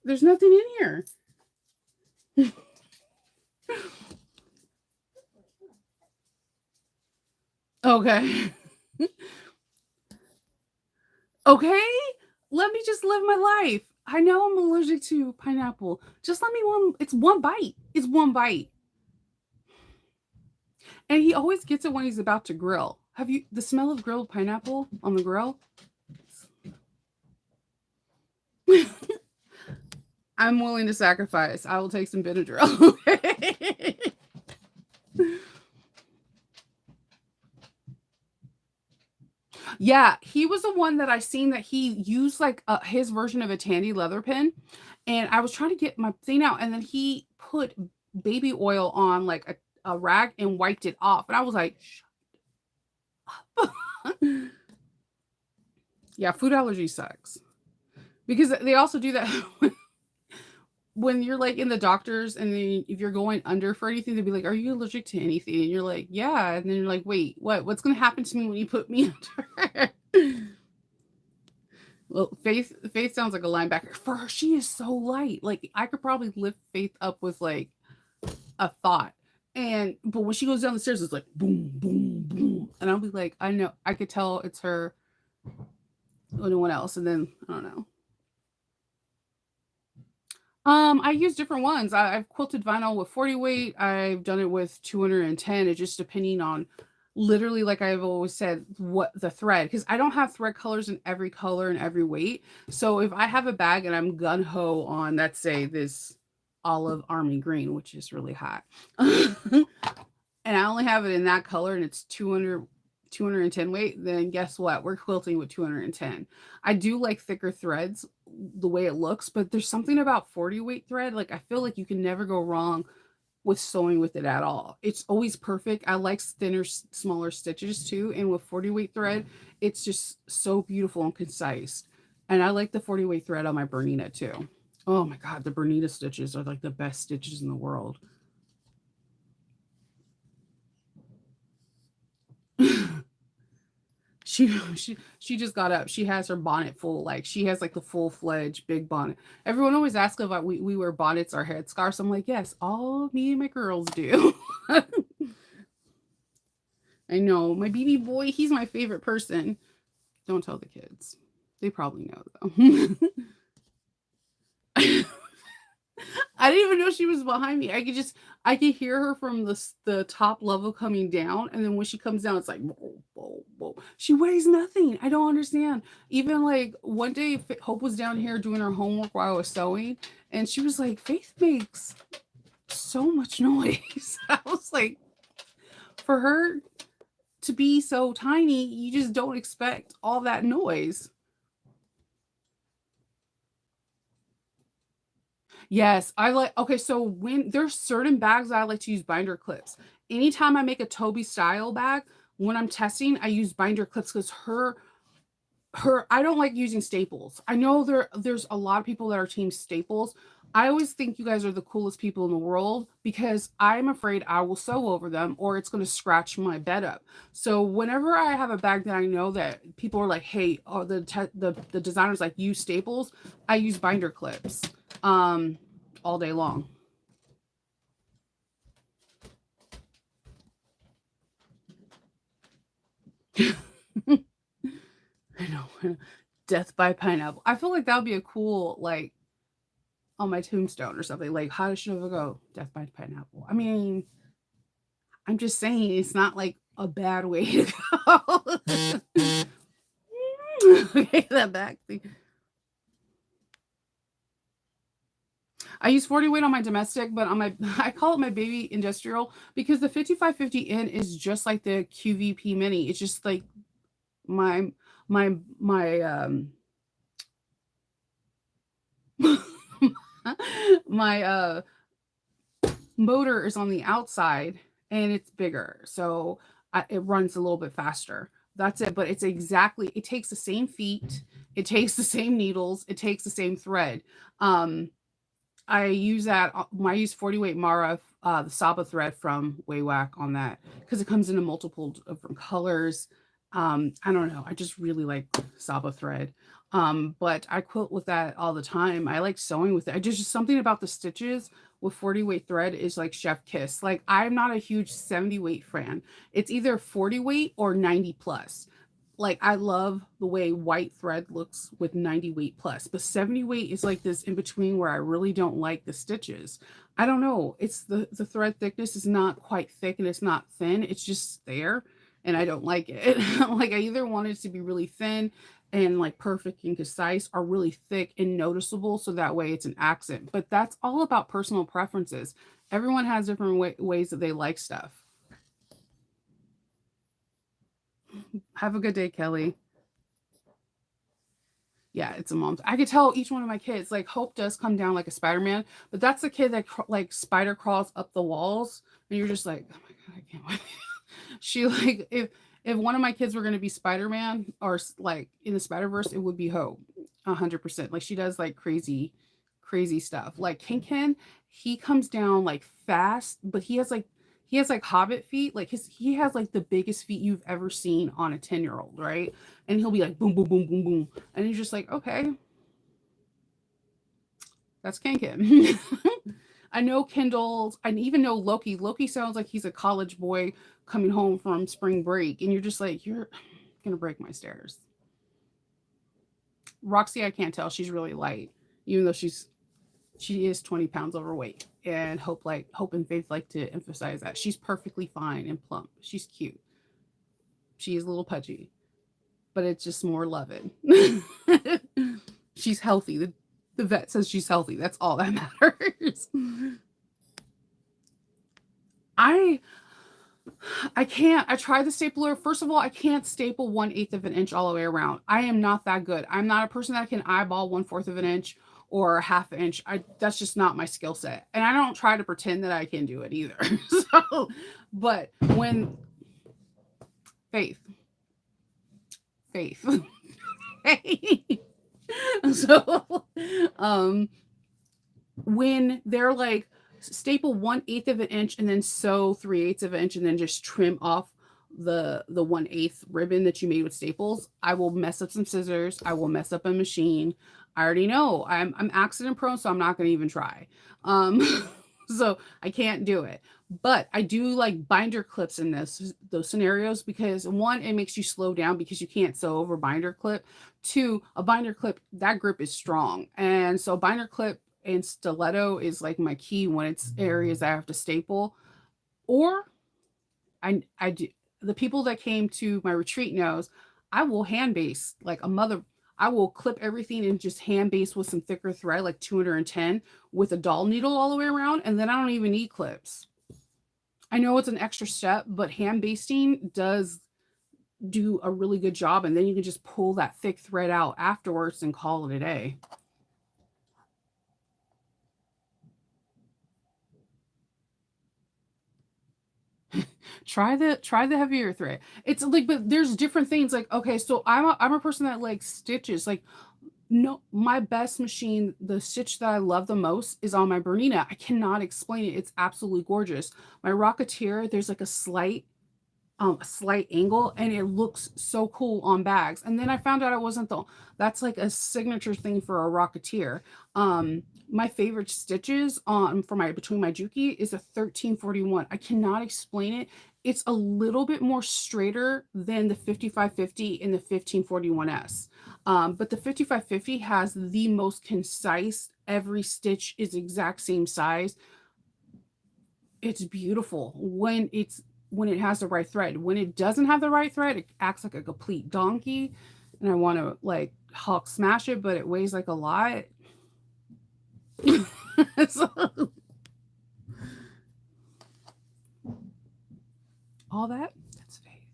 There's nothing in here. Okay. Okay. Let me just live my life. I know I'm allergic to pineapple. Just let me one. It's one bite. It's one bite. And he always gets it when he's about to grill. Have you the smell of grilled pineapple on the grill? I'm willing to sacrifice. I will take some Benadryl. Yeah, he was the one that I seen that he used like his version of a Tandy leather pen, and I was trying to get my thing out, and then he put baby oil on like a rag and wiped it off, and I was like, shut up. Yeah, food allergy sucks because they also do that when you're like in the doctors, and then if you're going under for anything, they'd be like, "Are you allergic to anything?" And you're like, "Yeah," and then you're like, "Wait, what? What's going to happen to me when you put me under?" Well, Faith sounds like a linebacker. For her, she is so light. Like I could probably lift Faith up with like a thought. And but when she goes down the stairs, it's like boom, boom, boom. And I'll be like, I know, I could tell it's her or no one else. And then I don't know. I use different ones. I've quilted vinyl with 40 weight. I've done it with 210. It's just depending on literally, like I've always said, what the thread, because I don't have thread colors in every color and every weight. So if I have a bag and I'm gun ho on, let's say this olive army green, which is really hot, and I only have it in that color and it's 210 weight, then guess what? We're quilting with 210. I do like thicker threads the way it looks, but there's something about 40 weight thread. Like I feel like you can never go wrong with sewing with it at all. It's always perfect. I like thinner, smaller stitches too. And with 40 weight thread, it's just so beautiful and concise. And I like the 40 weight thread on my Bernina too. Oh my God, the Bernina stitches are like the best stitches in the world. She just got up. She has her bonnet full. Like she has like the full-fledged big bonnet. Everyone always asks about we wear bonnets or headscarves. I'm like, yes, all me and my girls do. I know. My baby boy, he's my favorite person. Don't tell the kids. They probably know though. I didn't even know she was behind me. I could hear her from the top level coming down, and then when she comes down, it's like whoa, whoa, whoa. She weighs nothing. I don't understand. Even like one day, Hope was down here doing her homework while I was sewing, and she was like, "Faith makes so much noise." I was like, for her to be so tiny, you just don't expect all that noise. Yes, I like okay, so when there's certain bags that I like to use binder clips. Anytime I make a Toby style bag, when I'm testing, I use binder clips because her I don't like using staples. I know there's a lot of people that are team staples. I always think you guys are the coolest people in the world because I'm afraid I will sew over them or it's going to scratch my bed up. So whenever I have a bag that I know that people are like, "Hey, oh, the designers like use staples," I use binder clips um all day long. I know. Death by pineapple. I feel like that would be a cool like on my tombstone or something. Like, how should it go? Death by pineapple. I mean, I'm just saying it's not like a bad way to go. Okay, that back thing. I use 40 weight on my domestic, but on my I call it my baby industrial because the 5550N is just like the QVP mini. It's just like my my my motor is on the outside and it's bigger. So it runs a little bit faster. That's it. But it's exactly, it takes the same feet, it takes the same needles, it takes the same thread. Um, I use that. I use 40 weight Mara, the Saba thread from Waywack on that because it comes in multiple different colors. I don't know. I just really like Saba thread. But I quilt with that all the time. I like sewing with it. I just something about the stitches with 40 weight thread is like chef kiss. Like I'm not a huge 70 weight fan. It's either 40 weight or 90 plus. Like I love the way white thread looks with 90 weight plus, but 70 weight is like this in between where I really don't like the stitches. I don't know. It's the thread thickness is not quite thick and it's not thin. It's just there and I don't like it. Like I either want it to be really thin and like perfect and concise or really thick and noticeable so that way it's an accent. But that's all about personal preferences. Everyone has different ways that they like stuff. Have a good day, Kelly. Yeah, it's a mom. I could tell each one of my kids, like Hope does come down like a Spider-Man, but that's the kid that like spider crawls up the walls, and you're just like, oh my god, I can't wait. She like if one of my kids were gonna be Spider-Man or like in the Spider-Verse, it would be Hope, 100%. Like she does like crazy stuff. Like Ken, he comes down like fast, but he has like he has like hobbit feet. Like he has like the biggest feet you've ever seen on a 10-year-old, right? And he'll be like boom, boom, boom, boom, boom. And you're just like, okay, that's Kankin. I know Kendall's, I even know Loki. Loki sounds like he's a college boy coming home from spring break. And you're just like, you're gonna break my stairs. Roxy, I can't tell. She's really light, even though she is 20 pounds overweight. And Hope and Faith like to emphasize that. She's perfectly fine and plump. She's cute. She is a little pudgy, but it's just more loving. She's healthy. The vet says she's healthy. That's all that matters. I I can't. I tried the stapler. First of all, I can't staple 1/8 of an inch all the way around. I am not that good. I'm not a person that can eyeball 1/4 of an inch or a half inch. That's just not my skill set. And I don't try to pretend that I can do it either. So, but when faith, faith, faith. So, um, when they're like staple 1/8 of an inch and then sew 3/8 of an inch and then just trim off the 1/8 ribbon that you made with staples, I will mess up some scissors. I will mess up a machine. I already know I'm accident prone, so I'm not going to even try. Um, so I can't do it. But I do like binder clips in those scenarios because one, it makes you slow down because you can't sew over binder clip. Two, a binder clip, that grip is strong. And so binder clip and stiletto is like my key when it's areas I have to staple. Or I do, the people that came to my retreat knows I will hand base like a mother. I will clip everything and just hand base with some thicker thread, like 210 with a doll needle all the way around. And then I don't even need clips. I know it's an extra step, but hand basting does do a really good job. And then you can just pull that thick thread out afterwards and call it a day. Try the heavier thread. It's like, but there's different things. Like, okay, so I'm a person that likes stitches. Like, no, my best machine, the stitch that I love the most is on my Bernina. I cannot explain it. It's absolutely gorgeous. My Rocketeer, there's like a slight angle and it looks so cool on bags. And then I found out it wasn't that's like a signature thing for a Rocketeer. My favorite stitches on for my between my Juki is a 1341. I cannot explain it. It's a little bit more straighter than the 5550 and the 1541S. But the 5550 has the most concise, every stitch is exact same size. It's beautiful when it has the right thread. When it doesn't have the right thread, it acts like a complete donkey. And I want to like Hulk smash it, but it weighs like a lot. So, all that's Faith.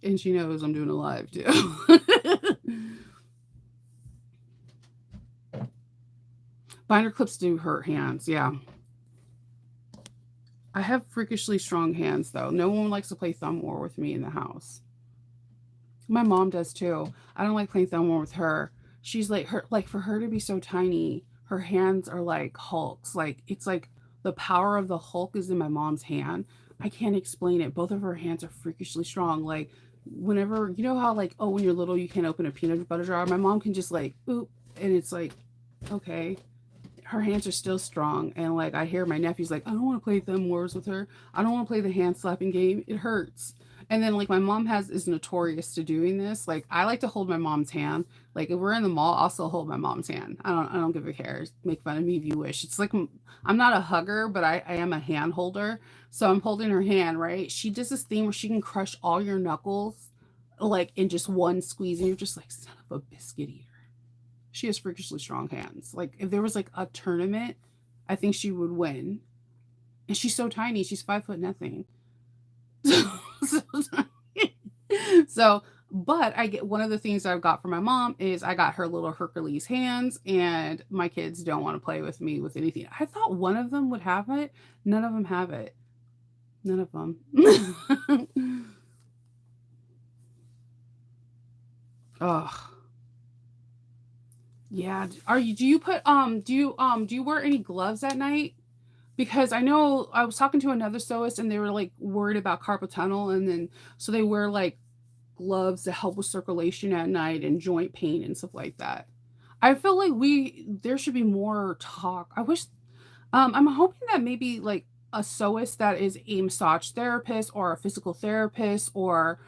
And she knows I'm doing a live too. Binder clips do hurt hands, yeah. I have freakishly strong hands though. No one likes to play thumb war with me in the house. My mom does too. I don't like playing thumb war with her. She's like her like for her to be so tiny, her hands are like Hulks. Like it's like the power of the Hulk is in my mom's hand. I can't explain it. Both of her hands are freakishly strong. Like whenever you know how like oh when you're little you can't open a peanut butter jar. My mom can just like oop and it's like okay. Her hands are still strong and like I hear my nephew's like I don't want to play thumb wars with her. I don't want to play the hand slapping game. It hurts. And then like my mom has is notorious to doing this. Like I like to hold my mom's hand. Like if we're in the mall, I'll still hold my mom's hand. I don't give a care. Make fun of me if you wish. It's like I'm not a hugger, but I am a hand holder. So I'm holding her hand, right? She does this thing where she can crush all your knuckles like in just one squeeze, and you're just like son of a biscuit eater. She has freakishly strong hands. Like if there was like a tournament, I think she would win. And she's so tiny. She's 5 foot nothing. so, so, but I get one of the things I've got from my mom is I got her little Hercules hands, and my kids don't want to play with me with anything. I thought one of them would have it. None of them have it. None of them. Oh, yeah. Are you? Do you put? Do you wear any gloves at night? because I know I was talking to another sewist and they were like worried about carpal tunnel, and then so they wear like gloves to help with circulation at night and joint pain and stuff like that. I feel like there should be more talk. I wish I'm hoping that maybe like a sewist that is a massage therapist or a physical therapist or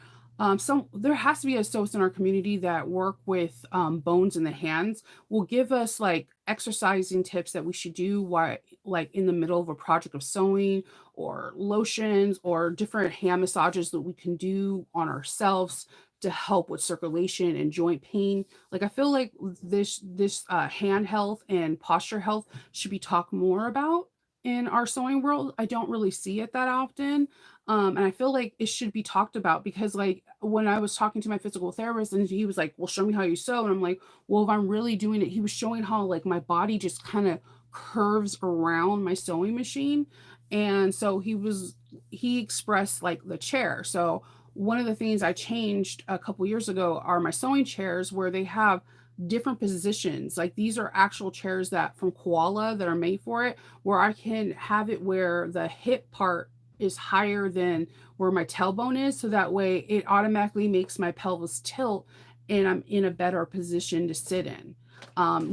some there has to be a sewist in our community that work with bones in the hands will give us like exercising tips that we should do while like in the middle of a project of sewing or lotions or different hand massages that we can do on ourselves to help with circulation and joint pain. Like I feel like this hand health and posture health should be talked more about in our sewing world. I don't really see it that often. And I feel like it should be talked about because, like, when I was talking to my physical therapist and he was like, well, show me how you sew. And I'm like, well, if I'm really doing it, he was showing how, like, my body just kind of curves around my sewing machine. And so he expressed like the chair. So, one of the things I changed a couple years ago are my sewing chairs where they have different positions. Like these are actual chairs that from Koala that are made for it, where I can have it where the hip part is higher than where my tailbone is. So that way it automatically makes my pelvis tilt and I'm in a better position to sit in.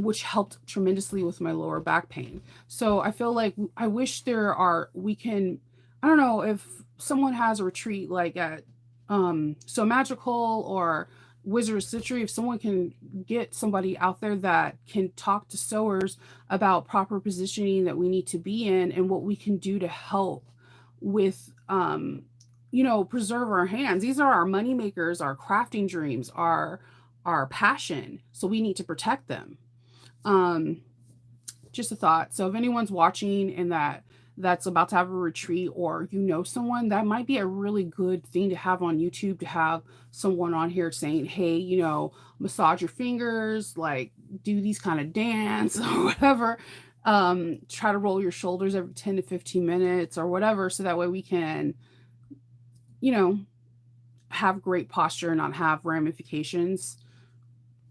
Which helped tremendously with my lower back pain. So I feel like I wish we can, I don't know if someone has a retreat like at So Magical or Wizard of Stitchery, if someone can get somebody out there that can talk to sewers about proper positioning that we need to be in and what we can do to help with preserve our hands. These are our money makers, our crafting dreams, our passion. So we need to protect them. Um just a thought. So if anyone's watching and that's about to have a retreat or someone, that might be a really good thing to have on YouTube, to have someone on here saying, hey, massage your fingers, like do these kind of dance or whatever. Try to roll your shoulders every 10 to 15 minutes or whatever. So that way we can, you know, have great posture and not have ramifications.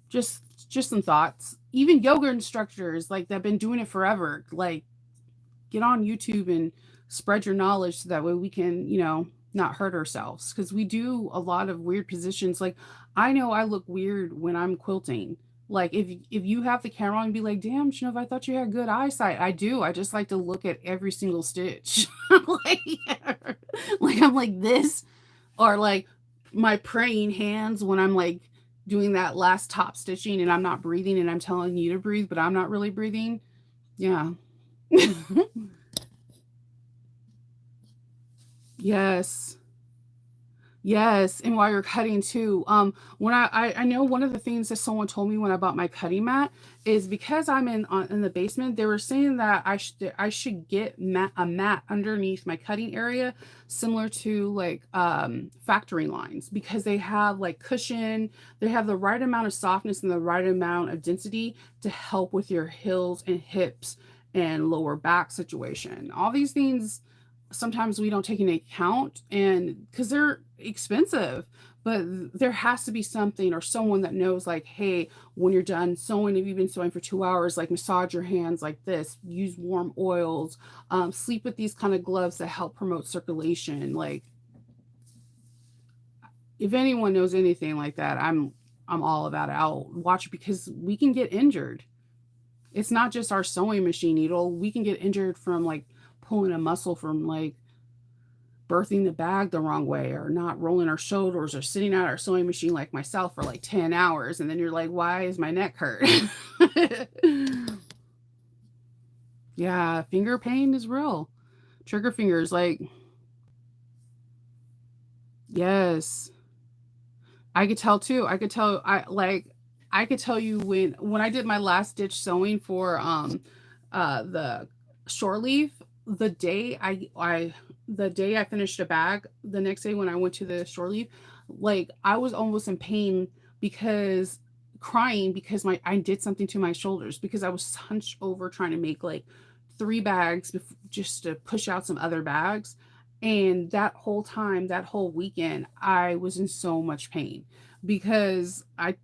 Just some thoughts. Even yoga instructors like that have been doing it forever, like get on YouTube and spread your knowledge so that way we can, not hurt ourselves because we do a lot of weird positions. Like I know I look weird when I'm quilting. Like if you have the camera on and be like, damn, Shunov, I thought you had good eyesight. I do. I just like to look at every single stitch. like, like I'm like this, or like my praying hands when I'm like doing that last top stitching and I'm not breathing and I'm telling you to breathe, but I'm not really breathing. Yeah. Yes. Yes, and while you're cutting too, when I know one of the things that someone told me when I bought my cutting mat is because I'm in the basement, they were saying that I should get a mat underneath my cutting area, similar to like factory lines, because they have like cushion, they have the right amount of softness and the right amount of density to help with your heels and hips and lower back situation. All these things sometimes we don't take into account, and because they're expensive, but there has to be something or someone that knows like, hey, when you're done sewing, if you've been sewing for 2 hours, like massage your hands like this, use warm oils, sleep with these kind of gloves that help promote circulation. Like if anyone knows anything like that, I'm all about it. I'll watch it because we can get injured. It's not just our sewing machine needle. We can get injured from like pulling a muscle from like birthing the bag the wrong way or not rolling our shoulders or sitting at our sewing machine like myself for like 10 hours. And then you're like, why is my neck hurt? Yeah, finger pain is real. Trigger fingers, like, yes. I could tell too. I could tell you when I did my last ditch sewing for the shore leaf, the day I finished a bag, the next day when I went to the shore leaf, like I was almost in pain because crying because my I did something to my shoulders because I was hunched over trying to make like 3 bags just to push out some other bags. And that whole time, that whole weekend, I was in so much pain because I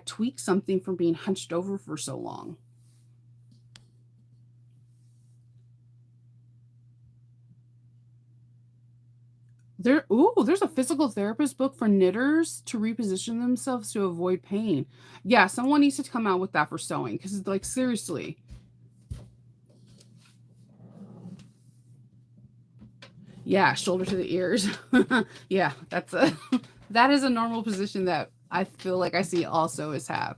tweaked something from being hunched over for so long. There's a physical therapist book for knitters to reposition themselves to avoid pain. Yeah, someone needs to come out with that for sewing because, like, seriously. Yeah, shoulder to the ears. Yeah, that is a normal position that I feel like I see all sewists have.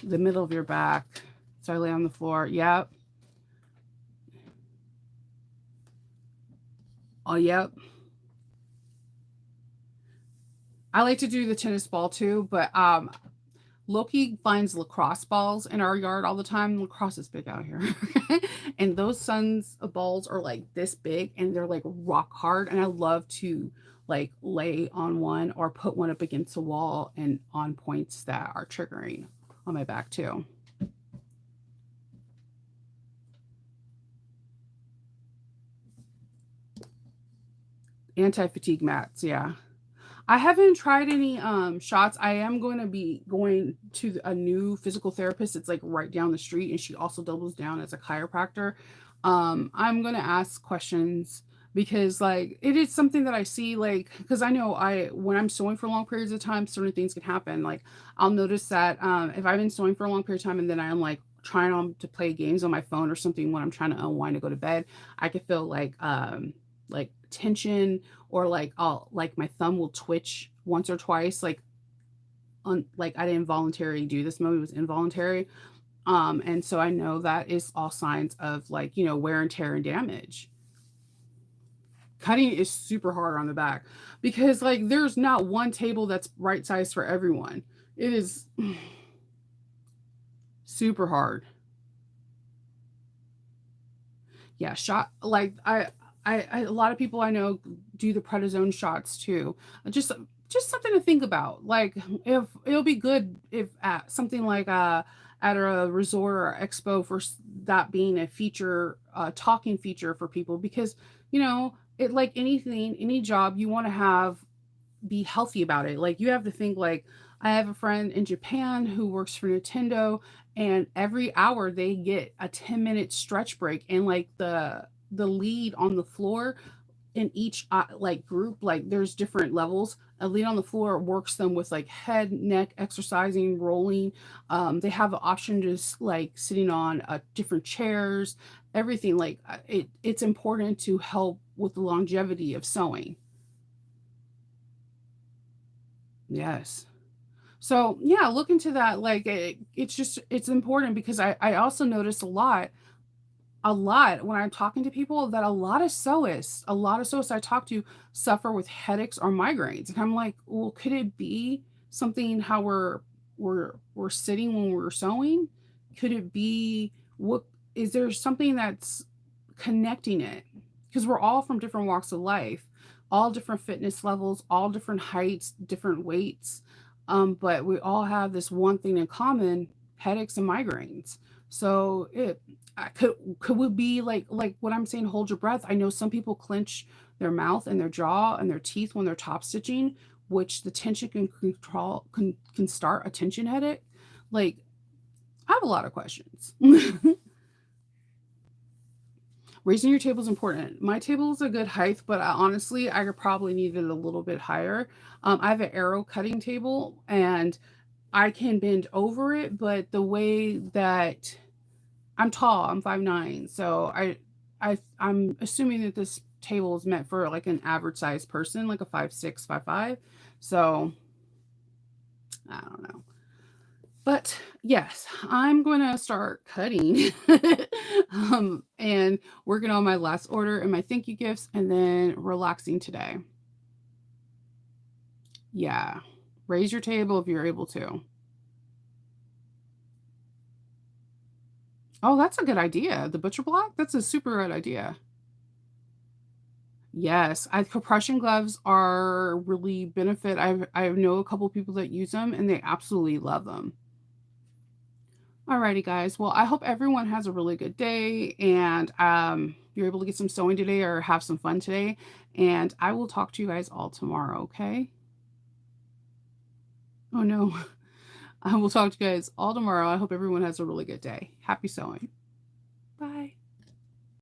The middle of your back. So I lay on the floor. Yep. Oh, yep. I like to do the tennis ball too, but Loki finds lacrosse balls in our yard all the time. Lacrosse is big out here. And those sons of balls are like this big and they're like rock hard. And I love to like lay on one or put one up against a wall and on points that are triggering on my back too. Anti-fatigue mats, yeah. I haven't tried any shots. I am going to be going to a new physical therapist. It's like right down the street and she also doubles down as a chiropractor. I'm going to ask questions because like it is something that I see like because I know I when I'm sewing for long periods of time, certain things can happen. Like I'll notice that if I've been sewing for a long period of time and then I'm like trying to play games on my phone or something when I'm trying to unwind to go to bed, I could feel like tension or like I'll like my thumb will twitch once or twice like I didn't voluntarily do this, maybe it was involuntary. And so I know that is all signs of like, wear and tear and damage. Cutting is super hard on the back because like there's not one table that's right size for everyone. It is super hard. Yeah, shot like I a lot of people I know do the prednisone shots too. Just just something to think about. Like if it'll be good if at something like at a resort or expo for that being a feature, talking feature for people because it like anything, any job you want to have be healthy about it. Like you have to think like I have a friend in Japan who works for Nintendo and every hour they get a 10-minute stretch break and like the lead on the floor in each like group like there's different levels. A lead on the floor works them with like head neck exercising rolling. They have the option just like sitting on different chairs, everything like it's important to help with the longevity of sewing. Yes. So yeah, look into that. Like it's just it's important because I also notice a lot when I'm talking to people that a lot of sewists I talk to suffer with headaches or migraines, and I'm like, well, could it be something how we're sitting when we're sewing? Could it be what is there something that's connecting it? Because we're all from different walks of life, all different fitness levels, all different heights, different weights. But we all have this one thing in common: headaches and migraines. So it could we be like what I'm saying? Hold your breath. I know some people clench their mouth and their jaw and their teeth when they're top stitching, which the tension can start a tension headache. Like I have a lot of questions. Raising your table is important. My table is a good height, but honestly, I could probably need it a little bit higher. I have an arrow cutting table, and I can bend over it, but the way that I'm tall, I'm 5'9", so I'm assuming that this table is meant for like an average sized person, like a 5'6", 5'5". So I don't know. But yes, I'm going to start cutting and working on my last order and my thank you gifts and then relaxing today. Yeah. Raise your table if you're able to. Oh, that's a good idea. The butcher block? That's a super good idea. Yes, compression gloves are really benefit. I know a couple people that use them and they absolutely love them. Alrighty, guys. Well, I hope everyone has a really good day and you're able to get some sewing today or have some fun today. And I will talk to you guys all tomorrow, okay? Oh no. I will talk to you guys all tomorrow. I hope everyone has a really good day. Happy sewing. Bye.